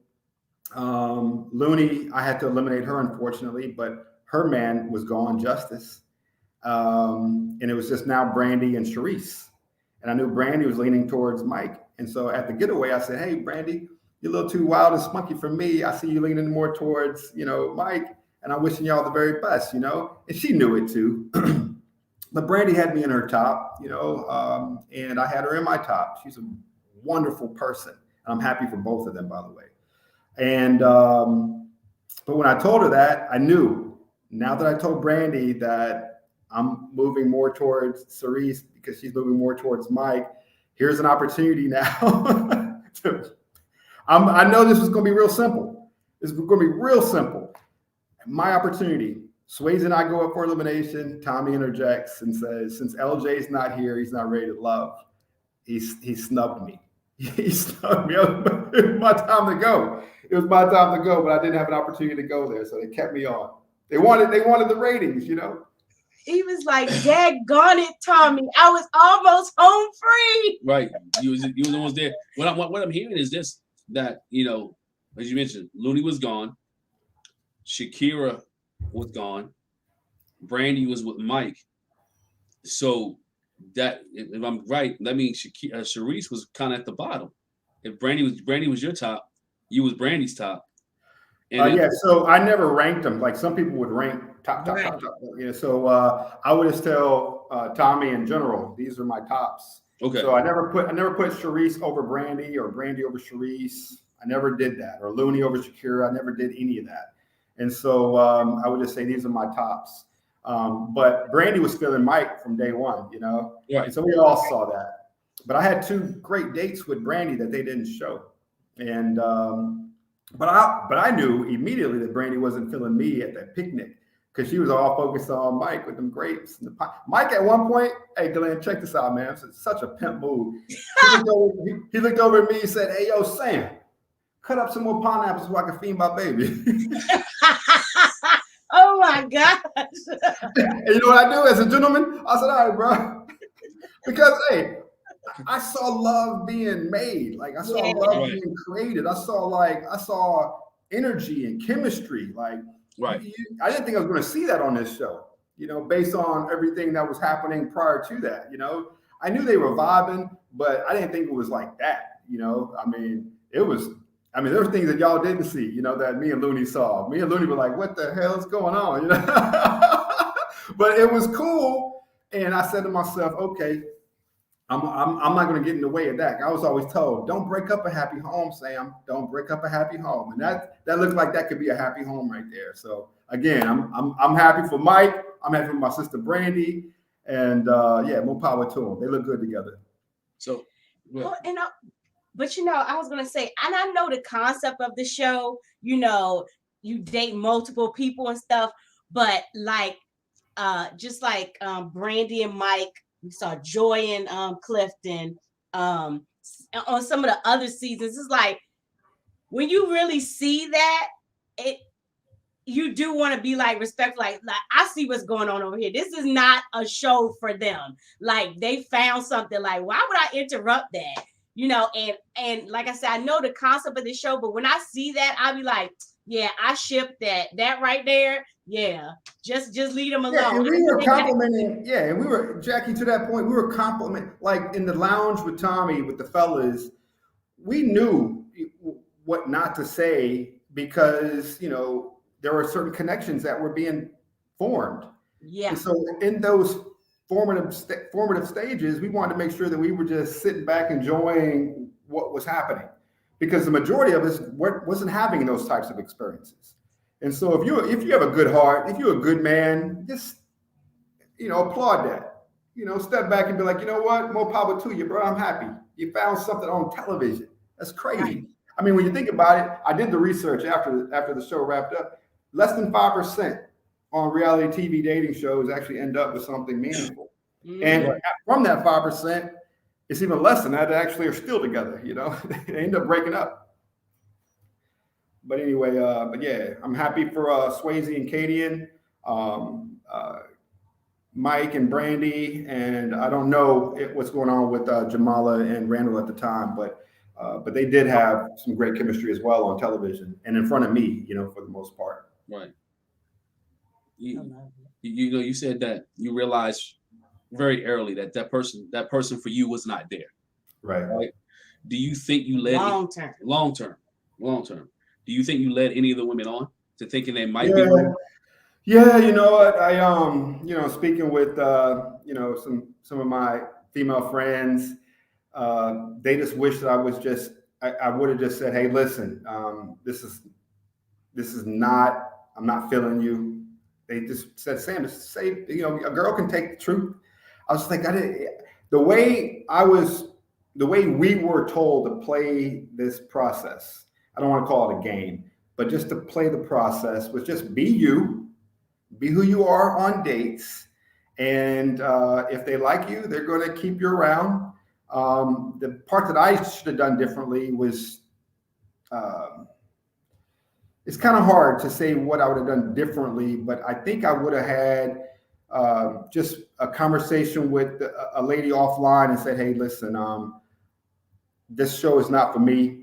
Looney, I had to eliminate her, unfortunately, but her man was gone, Justice. And it was just now Brandy and Charisse. And I knew Brandy was leaning towards Mike. And so at the getaway, I said, hey, Brandy, you're a little too wild and spunky for me. I see you leaning more towards, Mike, and I'm wishing y'all the very best, And she knew it too. But Brandy had me in her top, and I had her in my top. She's a wonderful person. And I'm happy for both of them, by the way. And, but when I told her that, I knew, now that I told Brandy that I'm moving more towards Charisse because she's moving more towards Mike, here's an opportunity now. I know this is going to be real simple. This is going to be real simple. My opportunity. Swayze and I go up for elimination. Tommy interjects and says, since LJ's not here, he's not ready to love. He snubbed me. He snubbed me. It was my time to go. It was my time to go, but I didn't have an opportunity to go there, so they kept me on. They wanted the ratings, He was like, daggone it, Tommy. I was almost home free. Right. You was almost there. What I'm hearing is this, that, as you mentioned, Looney was gone. Shakira was gone. Brandy was with Mike. So that, if I'm right, that means Charisse was kind of at the bottom. If Brandy was your top, you was Brandy's top. And so I never ranked them. Like some people would rank top. Yeah, so I would just tell Tommy in general, these are my tops. Okay. So I never put Charisse over Brandy or Brandy over Charisse. I never did that. Or Looney over Shakira. I never did any of that. And so I would just say these are my tops. But Brandy was feeling Mike from day one, Right. And so we all saw that. But I had 2 great dates with Brandy that they didn't show. And but I knew immediately that Brandy wasn't feeling me at that picnic, because she was all focused on Mike with them grapes and the pie. Mike at one point, hey Glenn, check this out, man. It's such a pimp move. He looked over at me and said, hey, yo, Sam, cut up some more pineapples so I can feed my baby. Oh my gosh. And you know what I do as a gentleman? I said, all right, bro. Because, hey, I saw love being made. Like I saw love being created. I saw energy and chemistry. Like, right. I didn't think I was going to see that on this show, based on everything that was happening prior to that. I knew they were vibing, but I didn't think it was like that. There were things that y'all didn't see, that me and Looney saw. Me and Looney were like, what the hell is going on? But it was cool. And I said to myself, okay, I'm not going to get in the way of that. I was always told, don't break up a happy home, Sam. Don't break up a happy home. And that looks like that could be a happy home right there. So again, I'm happy for Mike. I'm happy for my sister Brandy. And more power to them. They look good together. So, but I was gonna say, and I know the concept of the show, you date multiple people and stuff, but like just like Brandy and Mike, we saw Joy and Clifton on some of the other seasons. It's like when you really see that, you do want to be like respectful, like I see what's going on over here. This is not a show for them. Like they found something. Like why would I interrupt that? You know, and like I said, I know the concept of the show, but when I see that, I'll be like, yeah, I ship that right there. Yeah, just leave them alone. Yeah, and we were complimenting. Yeah, and we were, Jackie, to that point, we were complimenting, like in the lounge with Tommy, with the fellas. We knew what not to say because, you know, there were certain connections that were being formed. Yeah. And so in those formative stages, we wanted to make sure that we were just sitting back enjoying what was happening, because the majority of us wasn't having those types of experiences. And so if you have a good heart, if you're a good man, just, you know, applaud that. You know, step back and be like, you know what, more power to you, bro. I'm happy you found something on television. That's crazy. Right. I mean, when you think about it, I did the research after the show wrapped up. Less than 5% on reality TV dating shows actually end up with something meaningful. And from that 5%, it's even less than that actually are still together. You know, they end up breaking up. But anyway, but yeah, I'm happy for Swayze and Kadian, Mike and Brandy, and I don't know what's going on with Jamala and Randall at the time, but they did have some great chemistry as well on television and in front of me, you know, for the most part. Right. You know, you said that you realized very early that person for you was not there. Right. Do you think you led long term? Do you think you led any of the women on to thinking they might be? Yeah, you know what? I you know, speaking with you know, some of my female friends, they just wish that I would have just said, hey, listen, this is not, I'm not feeling you. They just said, Sam, just say, you know, a girl can take the truth. I was like, the way we were told to play this process, I don't want to call it a game, but just to play the process was just be you, be who you are on dates. And if they like you, they're going to keep you around. The part that I should have done differently was, it's kind of hard to say what I would have done differently, but I think I would have had just a conversation with a lady offline and said, hey, listen, this show is not for me.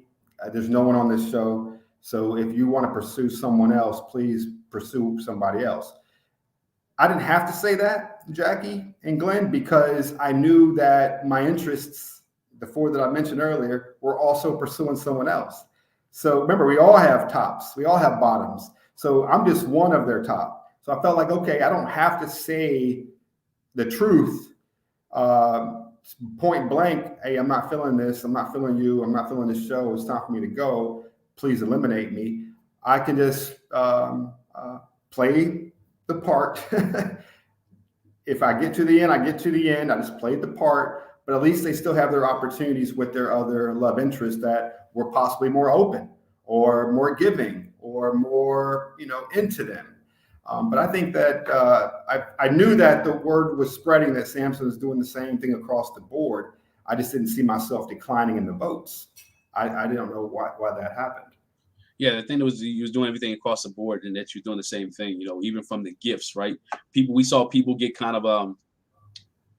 There's no one on this show. So if you want to pursue someone else, please pursue somebody else. I didn't have to say that, Jackie and Glenn, because I knew that my interests, the four that I mentioned earlier, were also pursuing someone else. So remember, we all have tops, we all have bottoms. So I'm just one of their top. So I felt like, okay, I don't have to say the truth point blank. Hey, I'm not feeling this. I'm not feeling you. I'm not feeling this show. It's time for me to go. Please eliminate me. I can just play the part. If I get to the end, I get to the end. I just played the part. But at least they still have their opportunities with their other love interests that were possibly more open or more giving or more, you know, into them. But I think that I knew that the word was spreading that Sampson was doing the same thing across the board. I just didn't see myself declining in the votes. I didn't know why that happened. Yeah, the thing was you was doing everything across the board, and that you're doing the same thing. You know, even from the gifts, right? We saw people get kind of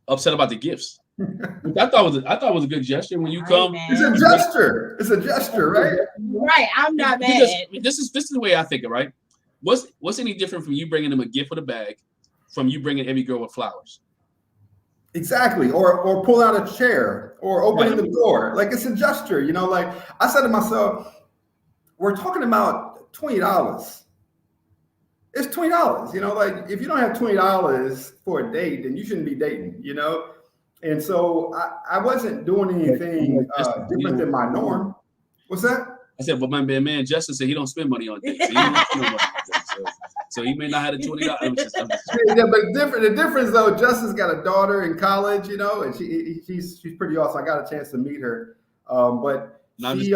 upset about the gifts. Which I thought was a good gesture when you come. It's a gesture. It's a gesture, right? Right. I'm not mad. This is the way I think it, right? What's any different from you bringing them a gift with a bag from you bringing every girl with flowers? Exactly. Or pulling out a chair or opening the door. Like, it's a gesture, you know, like I said to myself, we're talking about $20. It's $20, you know, like if you don't have $20 for a date, then you shouldn't be dating, you know? And so I wasn't doing anything different than my norm. What's that? I said, but my man Justin said he don't spend money on dates. So he may not have the $20. Yeah, but the difference though, Justin's got a daughter in college, you know, and she's pretty awesome. I got a chance to meet her, but you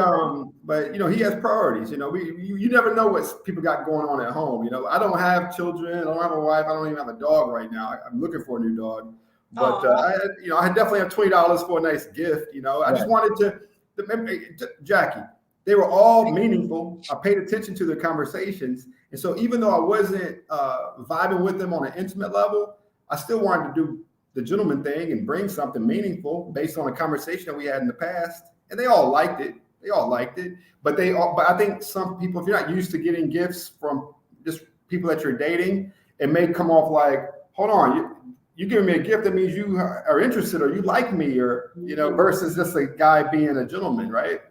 know, he has priorities. You know, you never know what people got going on at home. You know, I don't have children. I don't have a wife. I don't even have a dog right now. I'm looking for a new dog. But I definitely have $20 for a nice gift. You know, I just wanted to, Jackie, They were all meaningful. I paid attention to their conversations. And so even though I wasn't vibing with them on an intimate level, I still wanted to do the gentleman thing and bring something meaningful based on a conversation that we had in the past. And they all liked it. But I think some people, if you're not used to getting gifts from just people that you're dating, it may come off like, hold on, you giving me a gift, that means you are interested or you like me, or, versus just a guy being a gentleman, right?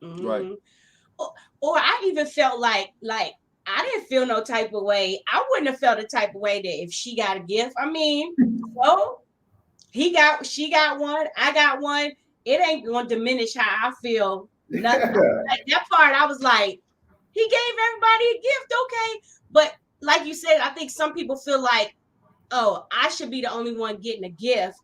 Mm-hmm. Right. Or I even felt like I didn't feel no type of way. I wouldn't have felt a type of way that if she got a gift. I mean, so she got one, I got one. It ain't gonna diminish how I feel. Nothing. Like that part, I was like, he gave everybody a gift, okay. But like you said, I think some people feel like, oh, I should be the only one getting a gift.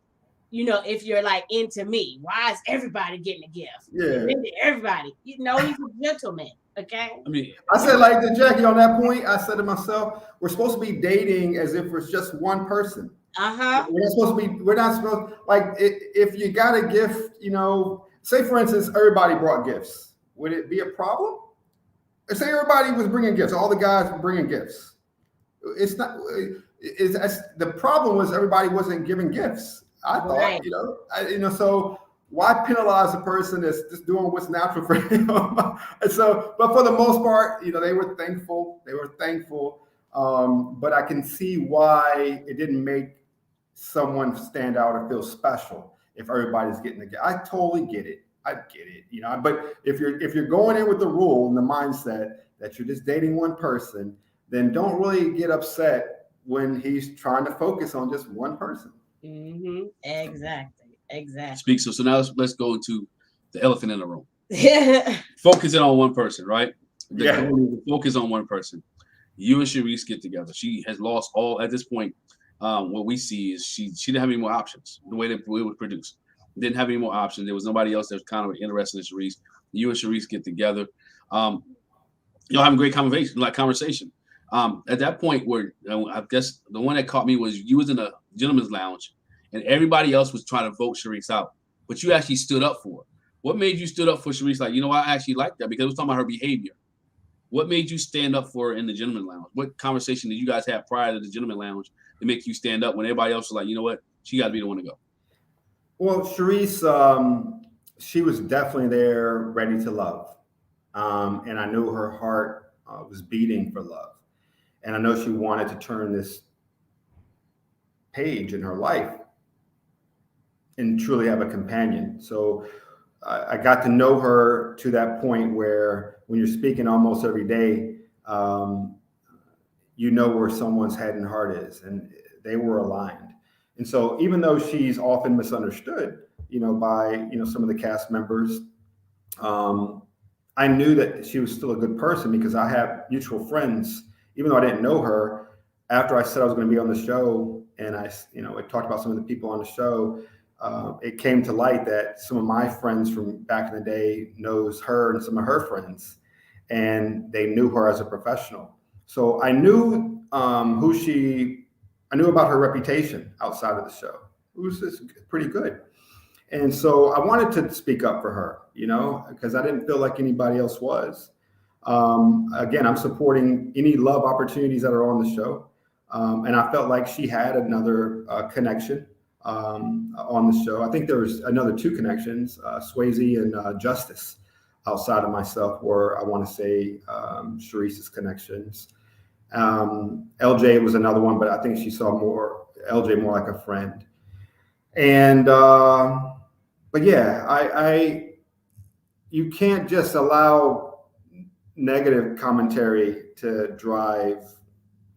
If you're like into me, why is everybody getting a gift? Yeah. Everybody. He's a gentleman. Okay. I mean, I said, like the Jackie on that point, I said to myself, we're supposed to be dating as if it's just one person. Uh-huh. We're not supposed, like, if you got a gift, say for instance, everybody brought gifts. Would it be a problem? Or say everybody was bringing gifts, all the guys were bringing gifts. It's not, the problem was everybody wasn't giving gifts. I thought, right. So why penalize a person that's just doing what's natural for him? And so, but for the most part, they were thankful. But I can see why it didn't make someone stand out or feel special if everybody's getting a gift. I totally get it. I get it. But if you're going in with the rule and the mindset that you're just dating one person, then don't really get upset when he's trying to focus on just one person. Mm-hmm. Exactly. Speak. So now let's go into the elephant in the room. Focusing on one person, right? Focus on one person. You and Charisse get together. She has lost all at this point. What we see is she didn't have any more options. The way that it was produced, didn't have any more options. There was nobody else that was kind of interested in Charisse. You and Charisse get together. Y'all having great conversation. At that point, where I guess the one that caught me was you was in a gentleman's lounge, and everybody else was trying to vote Charisse out, but you actually stood up for her. What made you stood up for Charisse? Like, I actually like that because it was talking about her behavior. What made you stand up for her in the gentleman lounge? What conversation did you guys have prior to the gentleman lounge to make you stand up when everybody else was like, you know what, she got to be the one to go? Well, Charisse, she was definitely there, ready to love, and I knew her heart was beating for love. And I know she wanted to turn this page in her life and truly have a companion. So I got to know her to that point where when you're speaking almost every day, where someone's head and heart is, and they were aligned. And so even though she's often misunderstood, by, some of the cast members, I knew that she was still a good person because I have mutual friends. Even though I didn't know her, after I said I was going to be on the show, and I talked about some of the people on the show, it came to light that some of my friends from back in the day knows her and some of her friends, and they knew her as a professional. So I knew I knew about her reputation outside of the show. It was just pretty good. And so I wanted to speak up for her, because I didn't feel like anybody else was. Again, I'm supporting any love opportunities that are on the show. And I felt like she had another connection on the show. I think there was another two connections, Swayze and Justice, outside of myself, were, I want to say, Charisse's connections. LJ was another one, but I think she saw LJ more like a friend. And, but yeah, you can't just allow negative commentary to drive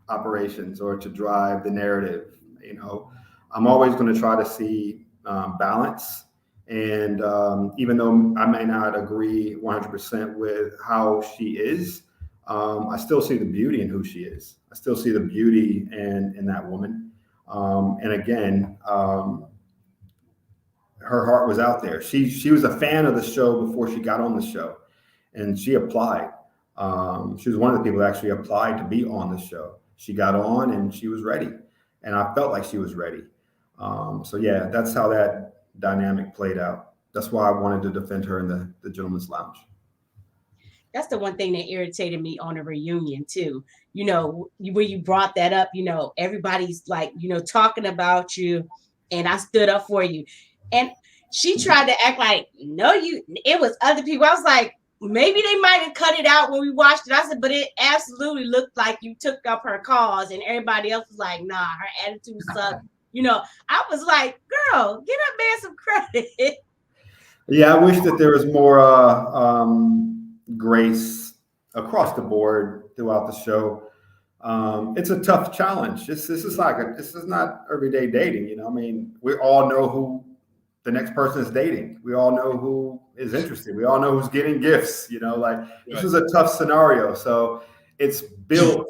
operations or to drive the narrative. I'm always going to try to see balance. And even though I may not agree 100% with how she is, I still see the beauty in who she is. I still see the beauty in that woman. And again, her heart was out there. She was a fan of the show before she got on the show, and she applied. She was one of the people that actually applied to be on the show. She got on and she was ready, and I felt like she was ready. So yeah, that's how that dynamic played out. That's why I wanted to defend her in the gentleman's lounge. that's the one thing that irritated me on a reunion too. You know, when you brought that up, you know, everybody's like, you know, talking about you, and I stood up for you, and she tried to act like, no, it was other people. I was like, maybe they might have cut it out when we watched it. I said, but it absolutely looked like you took up her cause, and everybody else was like, nah, her attitude sucked. You know, I was like, girl, get that man some credit. Yeah, I wish that there was more grace across the board throughout the show. It's a tough challenge. This is not everyday dating. You know, I mean, we all know who the next person is dating. We all know who is interested. We all know who's getting gifts. You know, like this is a tough scenario. So it's built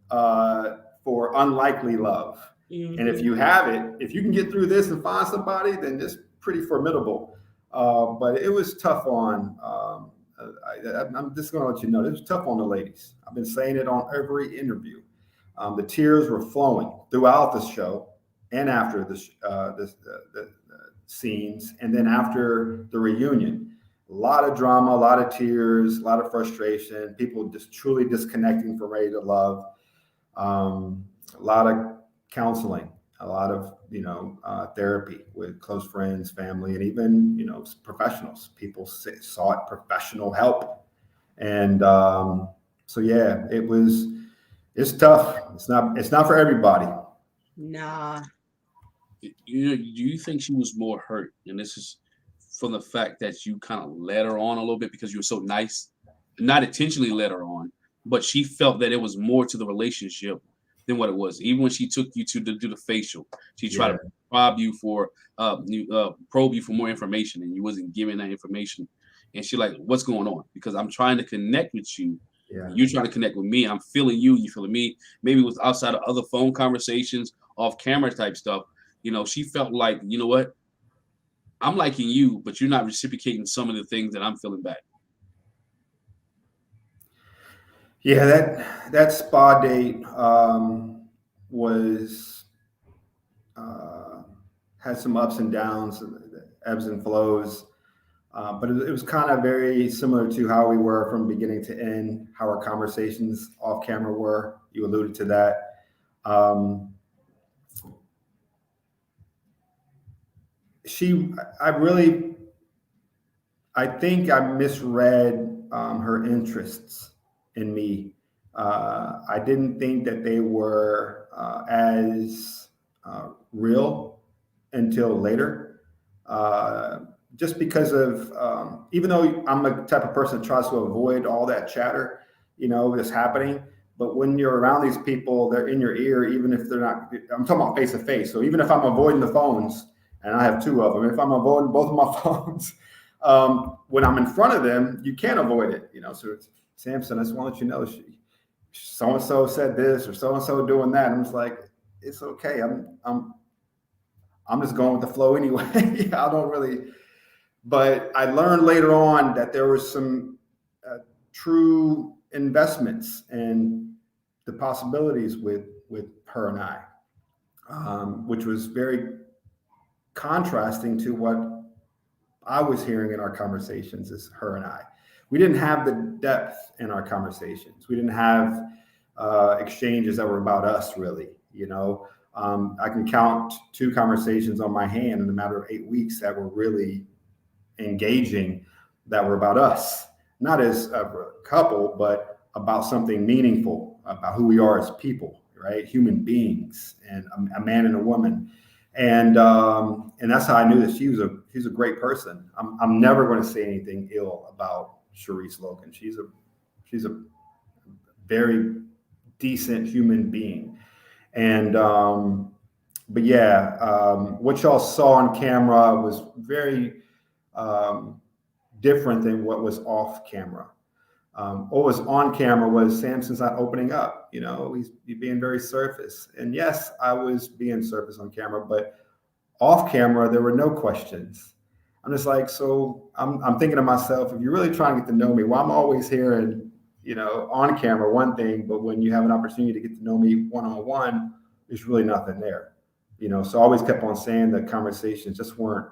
for unlikely love. Mm-hmm. And if you have it, if you can get through this and find somebody, then it's pretty formidable. But it was tough on. I'm just going to let you know, it was tough on the ladies. I've been saying it on every interview. The tears were flowing throughout the show and after the scenes, and then after the reunion. A lot of drama, a lot of tears, a lot of frustration, people just truly disconnecting from Ready to Love. A lot of counseling, a lot of, therapy with close friends, family, and even, professionals. People sought professional help. And so, yeah, it's tough. It's not for everybody. Nah. Do you think she was more hurt? And this is from the fact that you kind of led her on a little bit because you were so nice, not intentionally led her on, but she felt that it was more to the relationship than what it was. Even when she took you to do the facial, she tried to probe you for more information, and you wasn't giving that information. And she like, what's going on? Because I'm trying to connect with you. Yeah. You're trying to connect with me. I'm feeling you. You feeling me. Maybe it was outside of other phone conversations, off camera type stuff. She felt like, you know what? I'm liking you, but you're not reciprocating some of the things that I'm feeling back. Yeah, that spa date had some ups and downs, ebbs and flows, but it was kind of very similar to how we were from beginning to end, how our conversations off camera were. You alluded to that. I think I misread her interests in me. I didn't think that they were as real until later. Just because of, even though I'm the type of person that tries to avoid all that chatter, that's happening. But when you're around these people, they're in your ear, even if they're not, I'm talking about face to face. So even if I'm avoiding the phones, and I have two of them, if I'm avoiding both of my phones, when I'm in front of them, you can't avoid it. So it's, Sampson, I just want to let you know, so-and-so said this or so-and-so doing that. I'm just like, it's okay. I'm just going with the flow anyway. I don't really, but I learned later on that there was some true investments and the possibilities with her and I, which was very contrasting to what I was hearing in our conversations as her and I. We didn't have the depth in our conversations. We didn't have exchanges that were about us, really. I can count 2 conversations on my hand in a matter of 8 weeks that were really engaging, that were about us, not as a couple, but about something meaningful, about who we are as people, right? Human beings, and a man and a woman. And that's how I knew that she's a great person. I'm never going to say anything ill about Charisse Logan. She's a very decent human being. And but yeah, what y'all saw on camera was very different than what was off camera. What was on camera was Sampson's not opening up. He's being very surface. And yes, I was being surface on camera, but off camera, there were no questions. I'm just like, so I'm thinking to myself, if you're really trying to get to know me, well, I'm always hearing, on camera, one thing, but when you have an opportunity to get to know me one-on-one, there's really nothing there. So I always kept on saying that conversations just weren't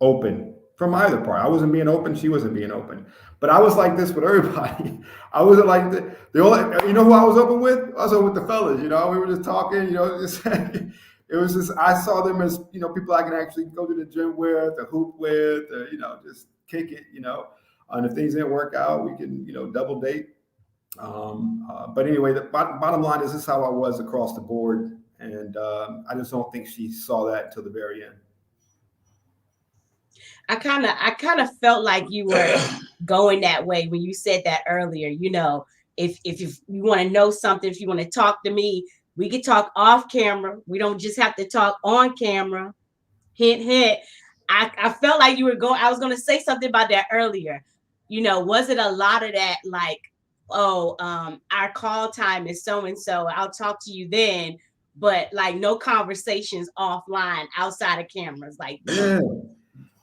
open from either part. I wasn't being open. She wasn't being open. But I was like this with everybody. I wasn't like the only, you know who I was open with? I was open with the fellas, you know, we were just talking, you know, just, it was just, I saw them as, you know, people I can actually go to the gym with, or hoop with, or, you know, just kick it, you know, and if things didn't work out, we can, you know, double date. But anyway, the bottom line is this is how I was across the board. And I just don't think she saw that until the very end. I kind of felt like you were going that way when you said that earlier. You know, if you want to know something, if you want to talk to me, we can talk off camera. We don't just have to talk on camera. Hint, hint. I felt like you were going. I was going to say something about that earlier. You know, was it a lot of that, like, oh, our call time is so and so. I'll talk to you then, but like no conversations offline outside of cameras, like. Yeah.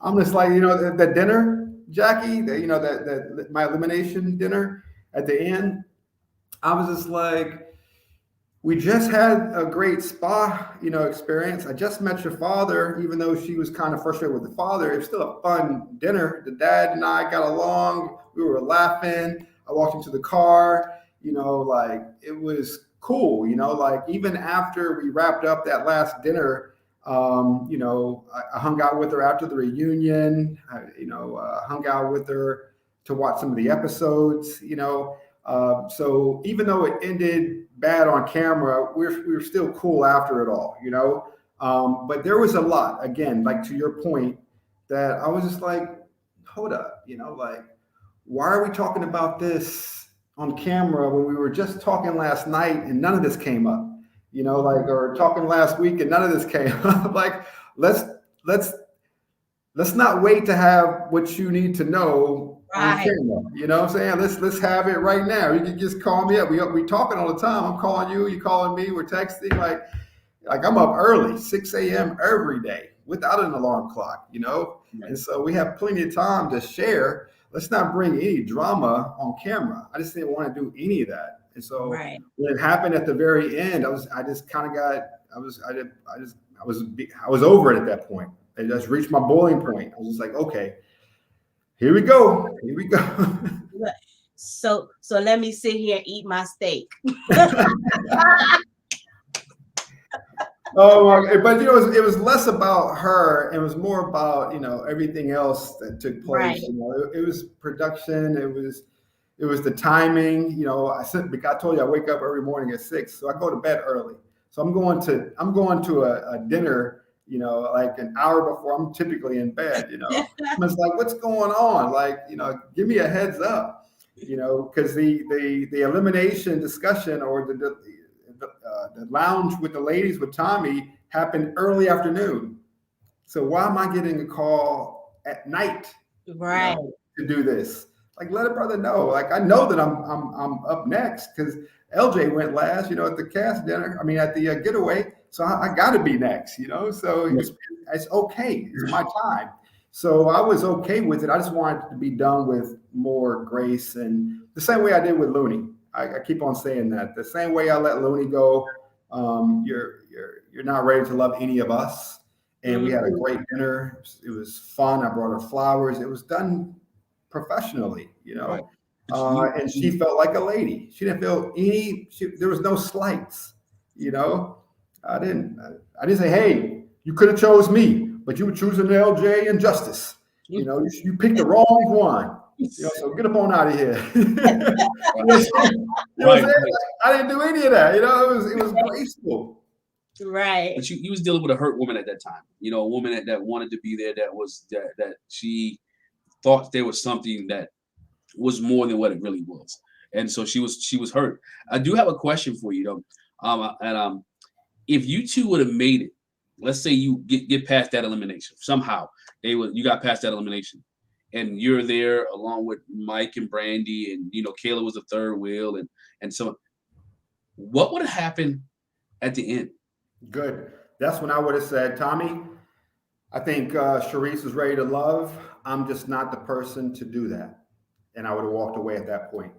I'm just like, you know, the dinner, Jackie, you know, that my elimination dinner at the end. I was just like, we just had a great spa, you know, experience. I just met your father, even though she was kind of frustrated with the father. It was still a fun dinner. The dad and I got along. We were laughing. I walked into the car, you know, like it was cool, you know, like even after we wrapped up that last dinner, you know, I hung out with her after the reunion, hung out with her to watch some of the episodes, you know. So even though it ended bad on camera, we were still cool after it all, you know. But there was a lot, again, like to your point, that I was just like, hold up, you know, like, why are we talking about this on camera when we were just talking last night and none of this came up? You know, like, or talking last week and none of this came up. Like, let's not wait to have what you need to know on camera. You know what I'm saying? Let's have it right now. You can just call me up. We talking all the time. I'm calling you, you calling me, we're texting. Like I'm up early, 6 a.m. every day without an alarm clock, you know? And so we have plenty of time to share. Let's not bring any drama on camera. I just didn't want to do any of that. And so when it happened at the very end, I was over it at that point. I just reached my boiling point. I was just like, okay, here we go. So let me sit here and eat my steak. But you know, it was less about her. It was more about, you know, everything else that took place. Right. You know, it was production. It was the timing. You know, I told you I wake up every morning at 6, so I go to bed early. So I'm going to a dinner, you know, like an hour before I'm typically in bed. You know, I'm just like, what's going on? Like, you know, give me a heads up. You know, because the elimination discussion or the lounge with the ladies with Tommy happened early afternoon. So why am I getting a call at night, right, you know, to do this? Like, let a brother know. Like, I know that I'm up next because LJ went last, you know, at the cast dinner. I mean, at the getaway. So I got to be next, you know. So it's okay. It's my time. So I was okay with it. I just wanted it to be done with more grace, and the same way I did with Looney. I keep on saying that. The same way I let Looney go. You're not ready to love any of us. And we had a great dinner. It was fun. I brought her flowers. It was done professionally, you know. Right. And she felt like a lady. She didn't feel there was no slights, you know. I didn't say, hey, you could have chose me, but you were choosing LJ and Justice. You know, you picked the wrong one. You know, so get up on out of here. You know what I'm saying? Like, I didn't do any of that. You know, it was graceful. Right. But you was dealing with a hurt woman at that time. You know, a woman that wanted to be there, that she thought there was something that was more than what it really was. And so she was hurt. I do have a question for you though. If you two would have made it, let's say you get past that elimination. Somehow you got past that elimination. And you're there along with Mike and Brandy, and you know Kayla was the third wheel, and so what would have happened at the end? Good. That's when I would have said, Tommy, I think Charisse is ready to love. I'm just not the person to do that, and I would have walked away at that point.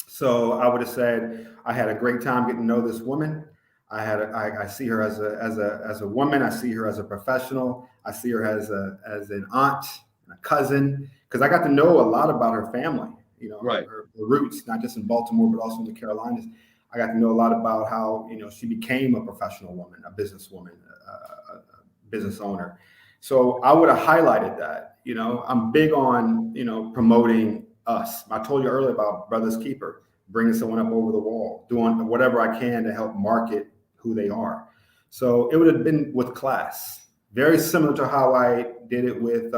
So I would have said, I had a great time getting to know this woman. I see her as a woman. I see her as a professional. I see her as an aunt. a cousin, because I got to know a lot about her family, you know, Right. her roots, not just in Baltimore, but also in the Carolinas. I got to know a lot about how, you know, she became a professional woman, a businesswoman, a business owner. So I would have highlighted that. You know, I'm big on, you know, promoting us. I told you earlier about Brothers Keeper, bringing someone up over the wall, doing whatever I can to help market who they are. So it would have been with class, very similar to how I did it with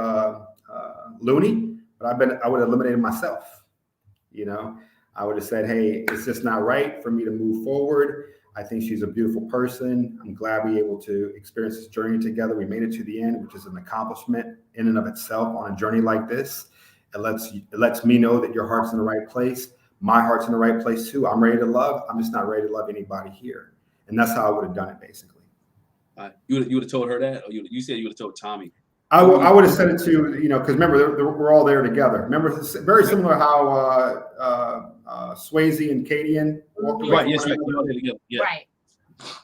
Looney, but I would have eliminated myself. You know, I would have said, hey, it's just not right for me to move forward. I think she's a beautiful person. I'm glad we were able to experience this journey together. We made it to the end, which is an accomplishment in and of itself on a journey like this. It lets me know that your heart's in the right place. My heart's in the right place too. I'm ready to love. I'm just not ready to love anybody here. And that's how I would have done it, basically. You would have told her that, or you said you would have told Tommy? I would have said it to, you know, because remember, we're all there together. Remember, it's very similar how Swayze and Cadian walked away. Right, yes, right. We're all there together. Yeah. Right.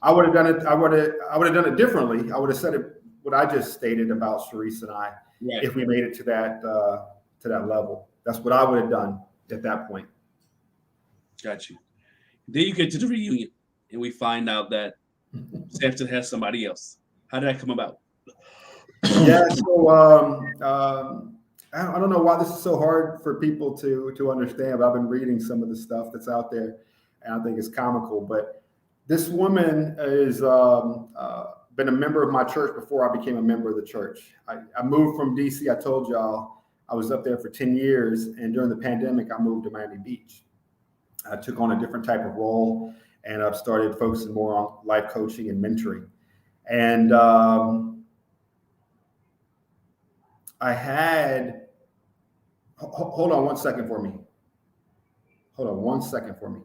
I would have done it. I would have done it differently. I would have said it what I just stated about Charisse and I, Right. if we made it to that level. That's what I would have done at that point. Got you. Then you get to the reunion, and we find out that Sampson has somebody else. How did that come about? Yeah. So I don't know why this is so hard for people to understand, but I've been reading some of the stuff that's out there, and I think it's comical. But this woman is been a member of my church before I became a member of the church. I moved from DC. I told y'all I was up there for 10 years, and during the pandemic, I moved to Miami Beach. I took on a different type of role, and I've started focusing more on life coaching and mentoring. And I had, hold on one second for me. Hold on one second for me.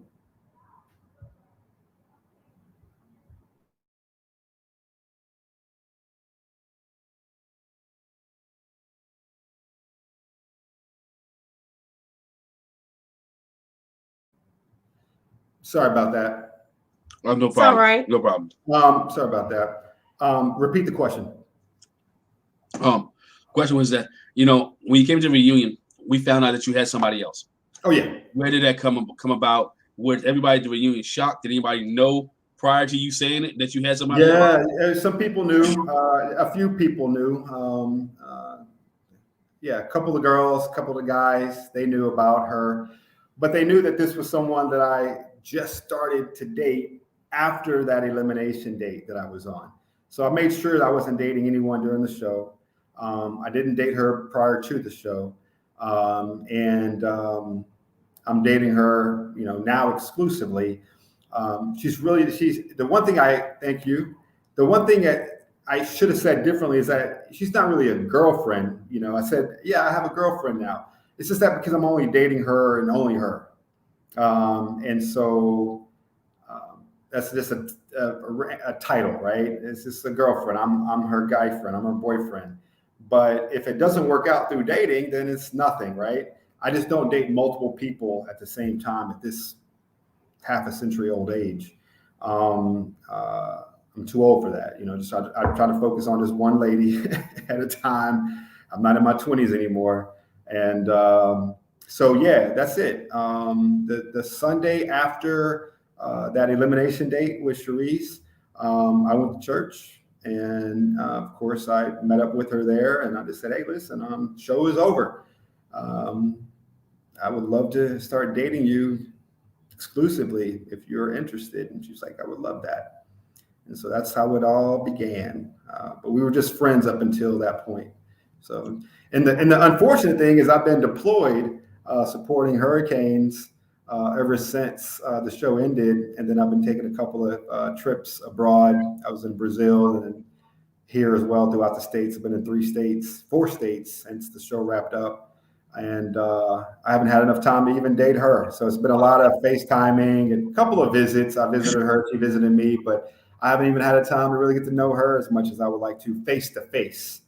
Sorry about that. Oh, no problem. It's all right. No problem. Sorry about that. Repeat the question. Question was that, you know, when you came to the reunion, we found out that you had somebody else. Oh yeah. Where did that come about? Was everybody at the reunion shocked? Did anybody know prior to you saying it that you had somebody else? Yeah, some people knew. A few people knew. Yeah, a couple of girls, a couple of guys, they knew about her, but they knew that this was someone that I just started to date after that elimination date that I was on. So I made sure that I wasn't dating anyone during the show. I didn't date her prior to the show. And I'm dating her, you know, now exclusively. She's the one thing the one thing that I should have said differently is that she's not really a girlfriend. You know, I said, yeah, I have a girlfriend now. It's just that because I'm only dating her and only her. And so that's just a title, right? It's just a girlfriend. I'm her guy friend. I'm her boyfriend. But if it doesn't work out through dating, then it's nothing, right? I just don't date multiple people at the same time at this half a century old age. I'm too old for that. You know, just I try to focus on just one lady at a time. I'm not in my 20s anymore. And so, yeah, that's it. The Sunday after that elimination date with Charisse, I went to church. And of course, I met up with her there, and I just said, hey, listen, show is over. I would love to start dating you exclusively if you're interested. And she's like, I would love that. And so that's how it all began. But we were just friends up until that point. So, and the unfortunate thing is I've been deployed supporting hurricanes ever since the show ended. And then I've been taking a couple of trips abroad. I was in Brazil and here as well throughout the states. I've been in 4 states since the show wrapped up. And I haven't had enough time to even date her. So it's been a lot of FaceTiming and a couple of visits. I visited her, she visited me, but I haven't even had a time to really get to know her as much as I would like to face to face.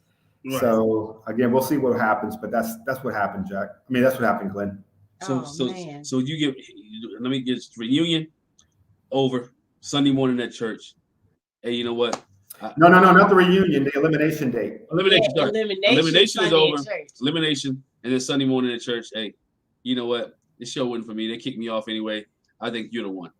Right. So again, we'll see what happens, but that's what happened, Jack. I mean, that's what happened, Glenn. So you get, let me get reunion over Sunday morning at church. Hey, you know what? No, not the reunion, the elimination date. Elimination, Yeah, sorry. elimination Elimination is Sunday over. at church. Elimination, and then Sunday morning at church. Hey, you know what? This show wasn't for me. They kicked me off anyway. I think you're the one.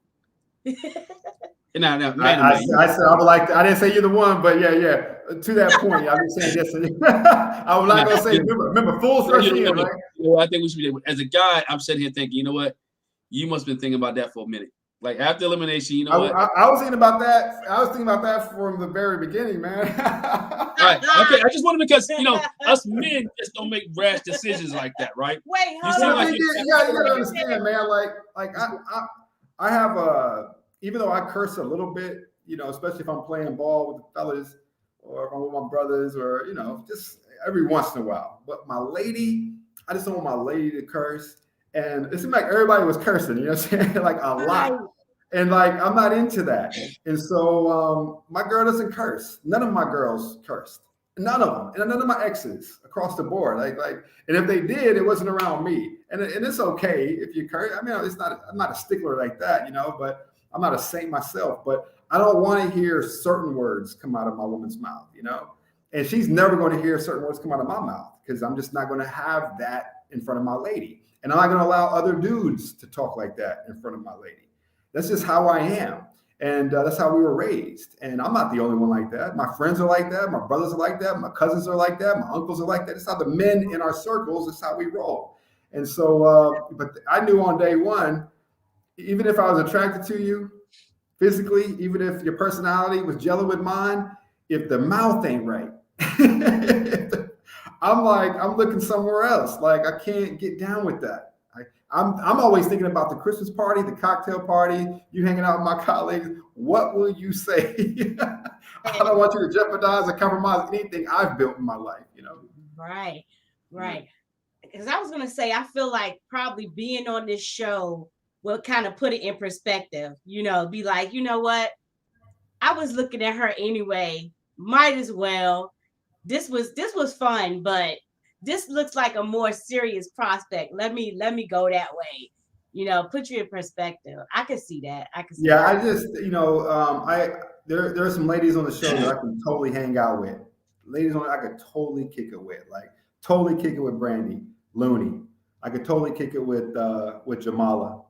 Now, I said I would like. I didn't say you're the one, but yeah. To that point, I've been saying this. I was not gonna say. Remember, fools rush in, right? You know, I think we should be. As a guy, I'm sitting here thinking, you know what? You must have been thinking about that for a minute. Like after elimination, you know what? I was thinking about that. I was thinking about that from the very beginning, man. Right. Okay. I just wanted because us men just don't make rash decisions like that, right? Wait, You hold seem on. like you gotta understand, man. Like I have even though I curse a little bit, especially if I'm playing ball with the fellas or if I'm with my brothers or just every once in a while. But my lady, I just don't want my lady to curse. And it seemed like everybody was cursing, you know what I'm saying? Like a lot. And like I'm not into that. And so my girl doesn't curse. None of my girls cursed. None of them. And none of my exes across the board. Like, and if they did, it wasn't around me. And it's okay if you curse. I mean, I'm not a stickler like that, but I'm not a saint myself. But I don't want to hear certain words come out of my woman's mouth, And she's never going to hear certain words come out of my mouth because I'm just not going to have that in front of my lady. And I'm not going to allow other dudes to talk like that in front of my lady. That's just how I am. And that's how we were raised. And I'm not the only one like that. My friends are like that. My brothers are like that. My cousins are like that. My uncles are like that. It's how the men in our circles, it's how we roll. And so, but I knew on day one, even if I was attracted to you physically, even if your personality was gelling with mine, if the mouth ain't right, I'm looking somewhere else. Like I can't get down with that. I'm always thinking about the Christmas party, the cocktail party, you hanging out with my colleagues. What will you say? I don't want you to jeopardize or compromise anything I've built in my life, Right. Because I was going to say, I feel like probably being on this show will kind of put it in perspective, be like, you know what? I was looking at her anyway. Might as well. This was fun, but this looks like a more serious prospect. Let me go that way. Put you in perspective. I can see that. Yeah, I just, there are some ladies on the show that I can totally hang out with. I could totally kick it with, like totally kick it with Brandy, Looney. I could totally kick it with Jamala,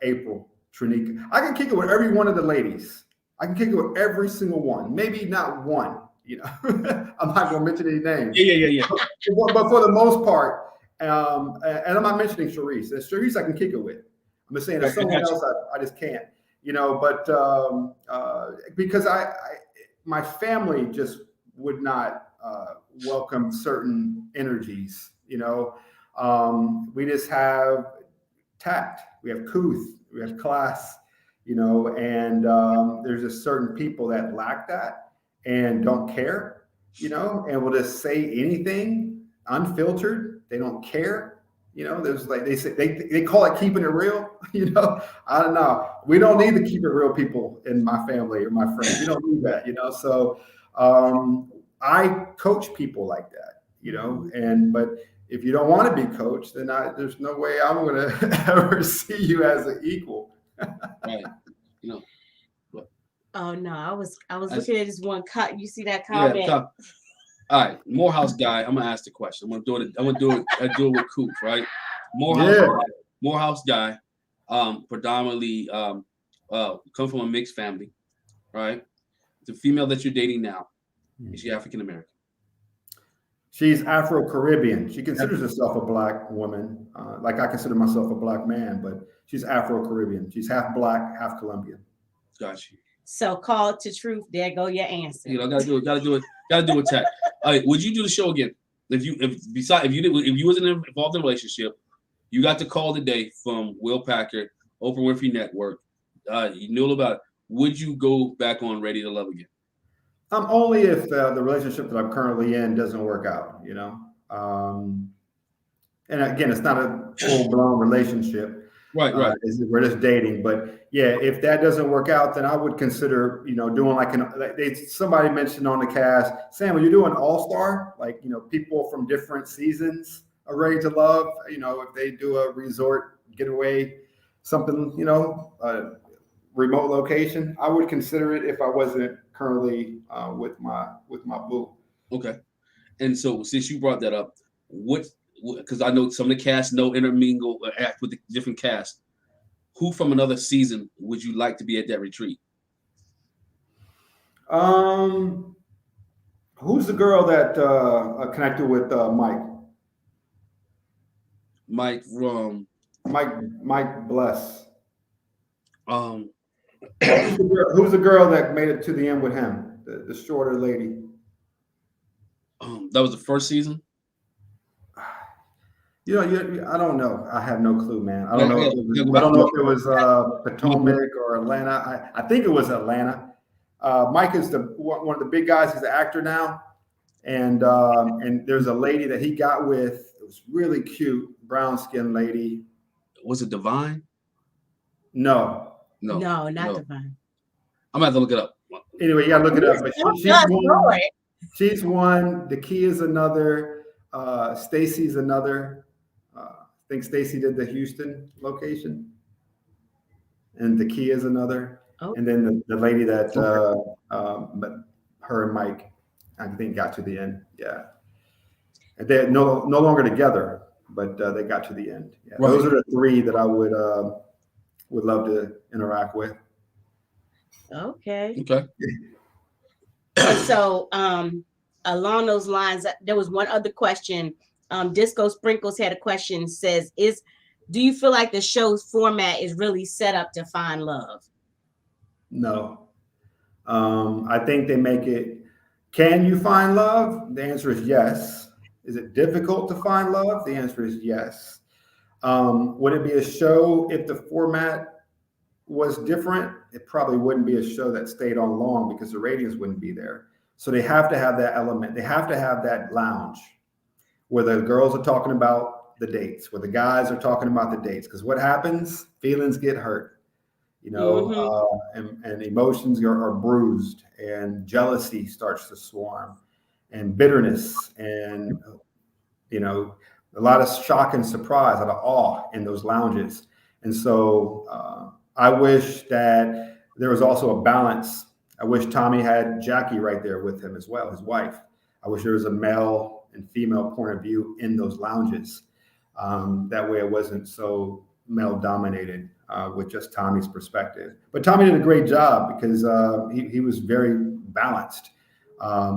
April, Trinika. I can kick it with every one of the ladies. I can kick it with every single one. Maybe not one. I'm not going to mention any names. Yeah. But for the most part, and I'm not mentioning Charisse. Charisse I can kick it with. I'm just saying there's someone else I just can't. But because my family just would not welcome certain energies. We just have tact. We have couth. We have class. And there's just certain people that lack that. And don't care, and will just say anything unfiltered. They don't care, There's like they say they call it keeping it real. I don't know. We don't need to keep it real people in my family or my friends. We don't need that, So I coach people like that, but if you don't want to be coached, then there's no way I'm going to ever see you as an equal. Right. Oh no, I was looking at this one cut. You see that comment? Yeah, all right, Morehouse guy. I'm gonna ask the question. I'm gonna do it with Coop, right? Morehouse guy, predominantly come from a mixed family, right? The female that you're dating now, is she African American? She's Afro-Caribbean. She considers herself a Black woman, like I consider myself a Black man, but she's Afro-Caribbean. She's half Black, half Colombian. Got you. So call to truth. There go your answer. Gotta do it. Tech. All right, would you do the show again? If you wasn't involved in a relationship, you got the call today from Will Packard, Oprah Winfrey Network. You knew about it. Would you go back on Ready to Love again? Only if the relationship that I'm currently in doesn't work out, And again, it's not a full-blown relationship. Right. We're just dating, but yeah, if that doesn't work out, then I would consider, doing somebody mentioned on the cast, Sam, are you doing All-Star? Like, people from different seasons are Ready to Love. If they do a resort getaway, something, remote location, I would consider it if I wasn't currently with my boo. Okay. And so since you brought that up, because I know some of the cast know intermingle or act with the different cast. Who from another season would you like to be at that retreat? Who's the girl that connected with Mike? Mike from Mike Bless. um Who's the girl that made it to the end with him? The shorter lady. that was the first season. I don't know. I have no clue, man. I don't know. If it was Potomac or Atlanta. I think it was Atlanta. Mike is one of the big guys. He's an actor now, and there's a lady that he got with. It was really cute, brown skinned lady. Was it Divine? No, not Divine. I'm gonna have to look it up. Anyway, you gotta look it up. But she's one. The Key is another. Stacy's another. I think Stacy did the Houston location, and the Key is another. Oh. And then the lady that but her and Mike, I think, got to the end. Yeah, and they're no longer together, but they got to the end. Yeah. Right. Those are the three that I would love to interact with. Okay. So along those lines, there was one other question. Disco Sprinkles had a question, says, do you feel like the show's format is really set up to find love? No. I think they make it, can you find love? The answer is yes. Is it difficult to find love? The answer is yes. Would it be a show if the format was different? It probably wouldn't be a show that stayed on long because the ratings wouldn't be there. So they have to have that element. They have to have that lounge where the girls are talking about the dates, where the guys are talking about the dates. Because what happens? Feelings get hurt, and emotions are bruised, and jealousy starts to swarm, and bitterness, and a lot of shock and surprise, a lot of awe in those lounges. And so I wish that there was also a balance. I wish Tommy had Jackie right there with him as well, his wife. I wish there was a male and female point of view in those lounges. That way it wasn't so male dominated with just Tommy's perspective. But Tommy did a great job because he was very balanced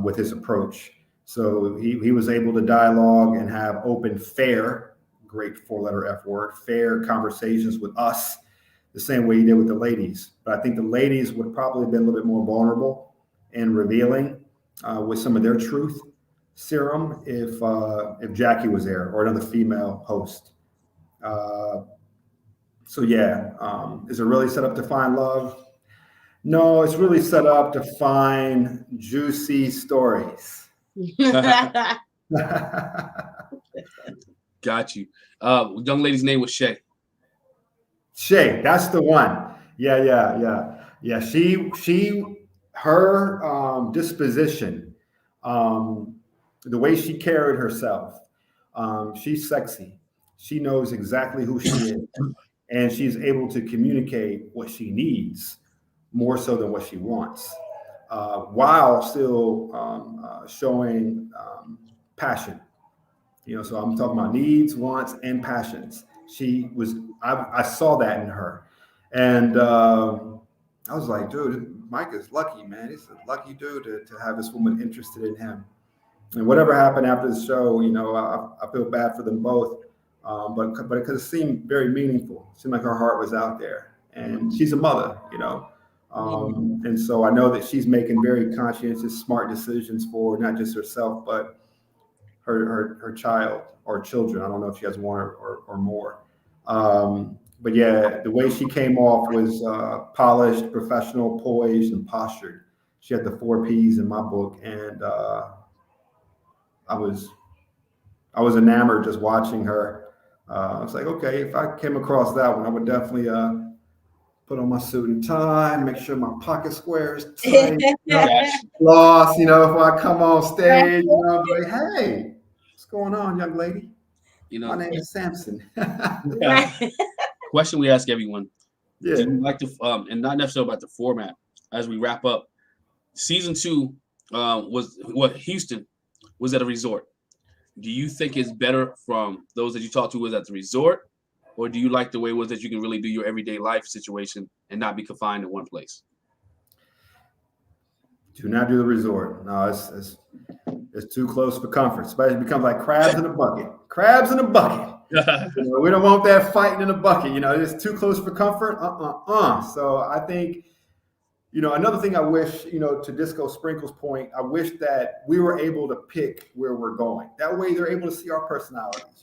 with his approach. So he was able to dialogue and have open, fair, great 4-letter F word, fair conversations with us the same way he did with the ladies. But I think the ladies would probably have been a little bit more vulnerable and revealing with some of their truth serum if Jackie was there or another female host. Is it really set up to find love? No, it's really set up to find juicy stories. Got you. Young lady's name was Shay. Shay, that's the one. Yeah. Her disposition, the way she carried herself, she's sexy. She knows exactly who she is, and she's able to communicate what she needs more so than what she wants, while still showing passion. So I'm talking about needs, wants, and passions. I saw that in her, and I was like, dude, Mike is lucky, man. He's a lucky dude to have this woman interested in him. And whatever happened after the show, I feel bad for them both. But it could have seemed very meaningful. It seemed like her heart was out there, and she's a mother, and so I know that she's making very conscientious, smart decisions for not just herself, but her child or children. I don't know if she has one or more. But yeah, the way she came off was polished, professional, poised, and postured. She had the 4 Ps in my book, and I was enamored just watching her. I was like, okay, if I came across that one, I would definitely put on my suit and tie, make sure my pocket square is tight, floss, before I come on stage, be like, hey, what's going on, young lady? My name is Sampson. Question we ask everyone: Yeah. Do you like the and not necessarily about the format as we wrap up? Season 2 was what Houston was at a resort. Do you think it's better from those that you talked to was at the resort, or do you like the way it was that you can really do your everyday life situation and not be confined to one place? Do not do the resort. No, it's too close for comfort. Especially it becomes like crabs in a bucket. Crabs in a bucket. We don't want that fighting in a bucket. It's too close for comfort. So I think, another thing I wish, to Disco Sprinkle's point, I wish that we were able to pick where we're going. That way they're able to see our personalities,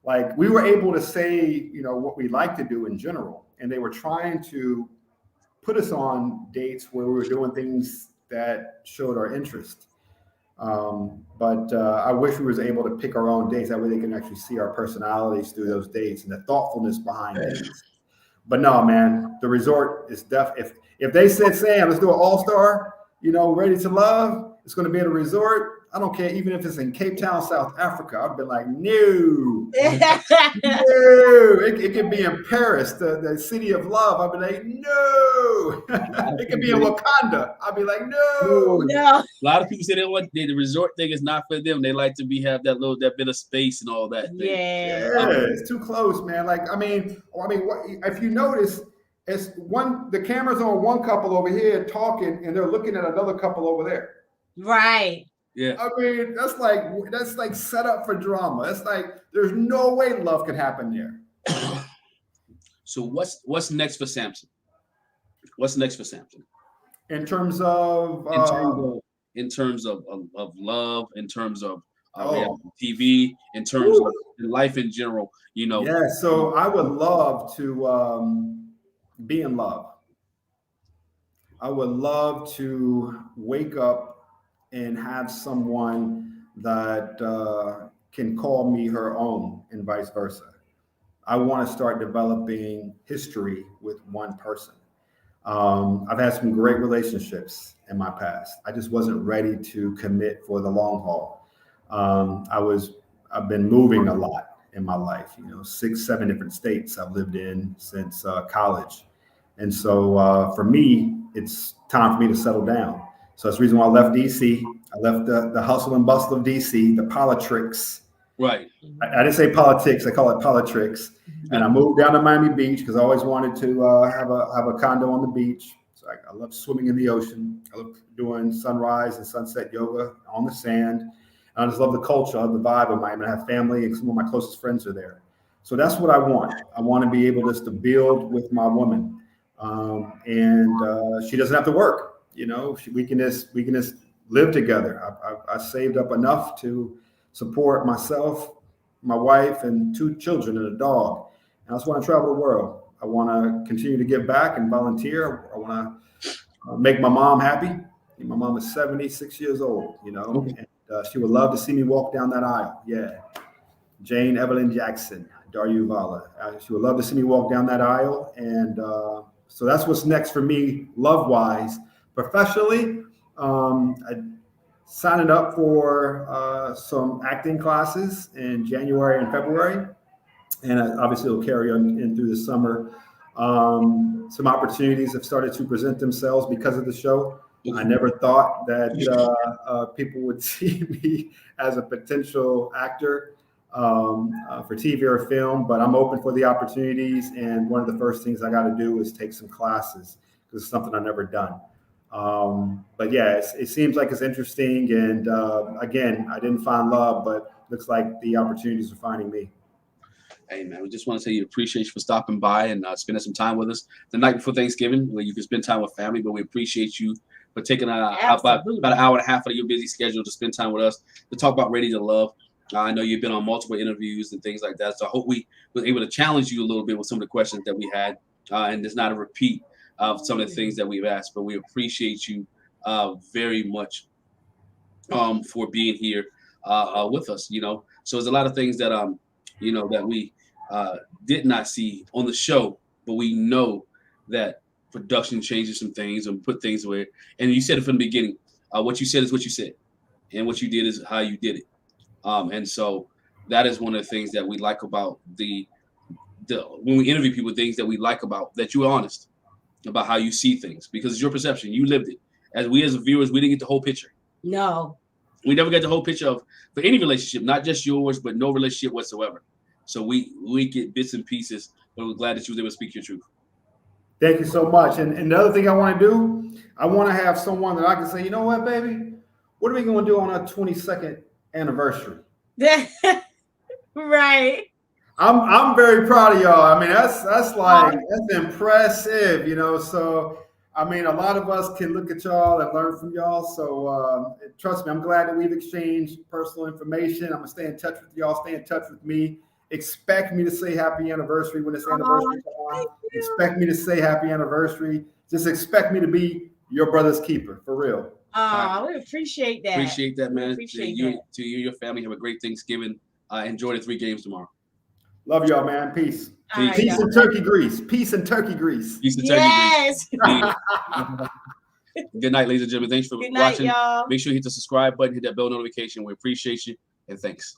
like we were able to say, what we like to do in general. And they were trying to put us on dates where we were doing things that showed our interest. But I wish we was able to pick our own dates. That way they can actually see our personalities through those dates and the thoughtfulness behind things. But no, man, the resort is if they said, Sam, let's do an all-star, Ready to Love, it's going to be at a resort. I don't care, even if it's in Cape Town, South Africa. I've been like, no. It could be in Paris, the city of love. I'd be like, no. It could be in Wakanda. I'd be like, no. No. A lot of people say the resort thing is not for them. They like to have that bit of space and all that. Yeah. It's too close, man. Like, I mean, if you notice, the camera's on one couple over here talking, and they're looking at another couple over there. Right. Yeah. I mean, that's like set up for drama. It's like there's no way love could happen there. So what's next for Sampson? What's next for Sampson? In terms of in terms of love, in terms of TV, in terms of life in general, Yeah. So I would love to be in love. I would love to wake up and have someone that can call me her own and vice versa. I want to start developing history with one person. I've had some great relationships in my past. I just wasn't ready to commit for the long haul. I've been moving a lot in my life, 6, 7 different states I've lived in since college. And so for me, it's time for me to settle down. So that's the reason why I left DC. I left the hustle and bustle of DC, the politics. Right. I didn't say politics. I call it politics. And I moved down to Miami Beach because I always wanted to have a condo on the beach. So I love swimming in the ocean. I love doing sunrise and sunset yoga on the sand. And I just love the culture, the vibe of Miami. I have family and some of my closest friends are there. So that's what I want. I want to be able just to build with my woman. And she doesn't have to work. We can just live together. I saved up enough to support myself, my wife, and 2 children and a dog. And I just want to travel the world. I want to continue to give back and volunteer. I want to make my mom happy. My mom is 76 years old, and she would love to see me walk down that aisle. Yeah. Jane Evelyn Jackson, Daru Vala. She would love to see me walk down that aisle. And so that's what's next for me, love-wise. Professionally, I signed up for some acting classes in January and February, and obviously it'll carry on in through the summer. Some opportunities have started to present themselves because of the show. I never thought that people would see me as a potential actor for TV or film, but I'm open for the opportunities. And one of the first things I got to do is take some classes because it's something I've never done. But yeah, it seems like it's interesting. And again, I didn't find love, but looks like the opportunities are finding me. Hey man, we just want to say you appreciate you for stopping by and spending some time with us the night before Thanksgiving, where you can spend time with family. But we appreciate you for taking about an hour and a half of your busy schedule to spend time with us to talk about Ready to Love. I know you've been on multiple interviews and things like that, so I hope we were able to challenge you a little bit with some of the questions that we had, and it's not a repeat of some of the things that we've asked. But we appreciate you very much for being here with us. So there's a lot of things that that we did not see on the show, but we know that production changes some things and put things away. And you said it from the beginning. What you said is what you said, and what you did is how you did it. And so that is one of the things that we like about the when we interview people, things that we like about that you are honest about how you see things, because it's your perception. You lived it. As viewers, we didn't get the whole picture. No. We never got the whole picture for any relationship, not just yours, but no relationship whatsoever. So we get bits and pieces, but we're glad that you was able to speak your truth. Thank you so much. And the other thing I want to do, I want to have someone that I can say, you know what, baby, what are we going to do on our 22nd anniversary? Right. I'm very proud of y'all. I mean, that's impressive, you know. So I mean, a lot of us can look at y'all and learn from y'all. So trust me, I'm glad that we've exchanged personal information. I'm gonna stay in touch with y'all. Stay in touch with me. Expect me to say happy anniversary when this anniversary is on. Expect me to say happy anniversary. Just expect me to be your brother's keeper, for real. We appreciate that. Appreciate that, man. To you and your family, have a great Thanksgiving. Enjoy the 3 games tomorrow. Love y'all, man. Peace. Peace. Peace and turkey grease. Peace and turkey grease. Peace and turkey grease. Good night, ladies and gentlemen. Thanks for watching. Y'all. Make sure you hit the subscribe button, hit that bell notification. We appreciate you, and thanks.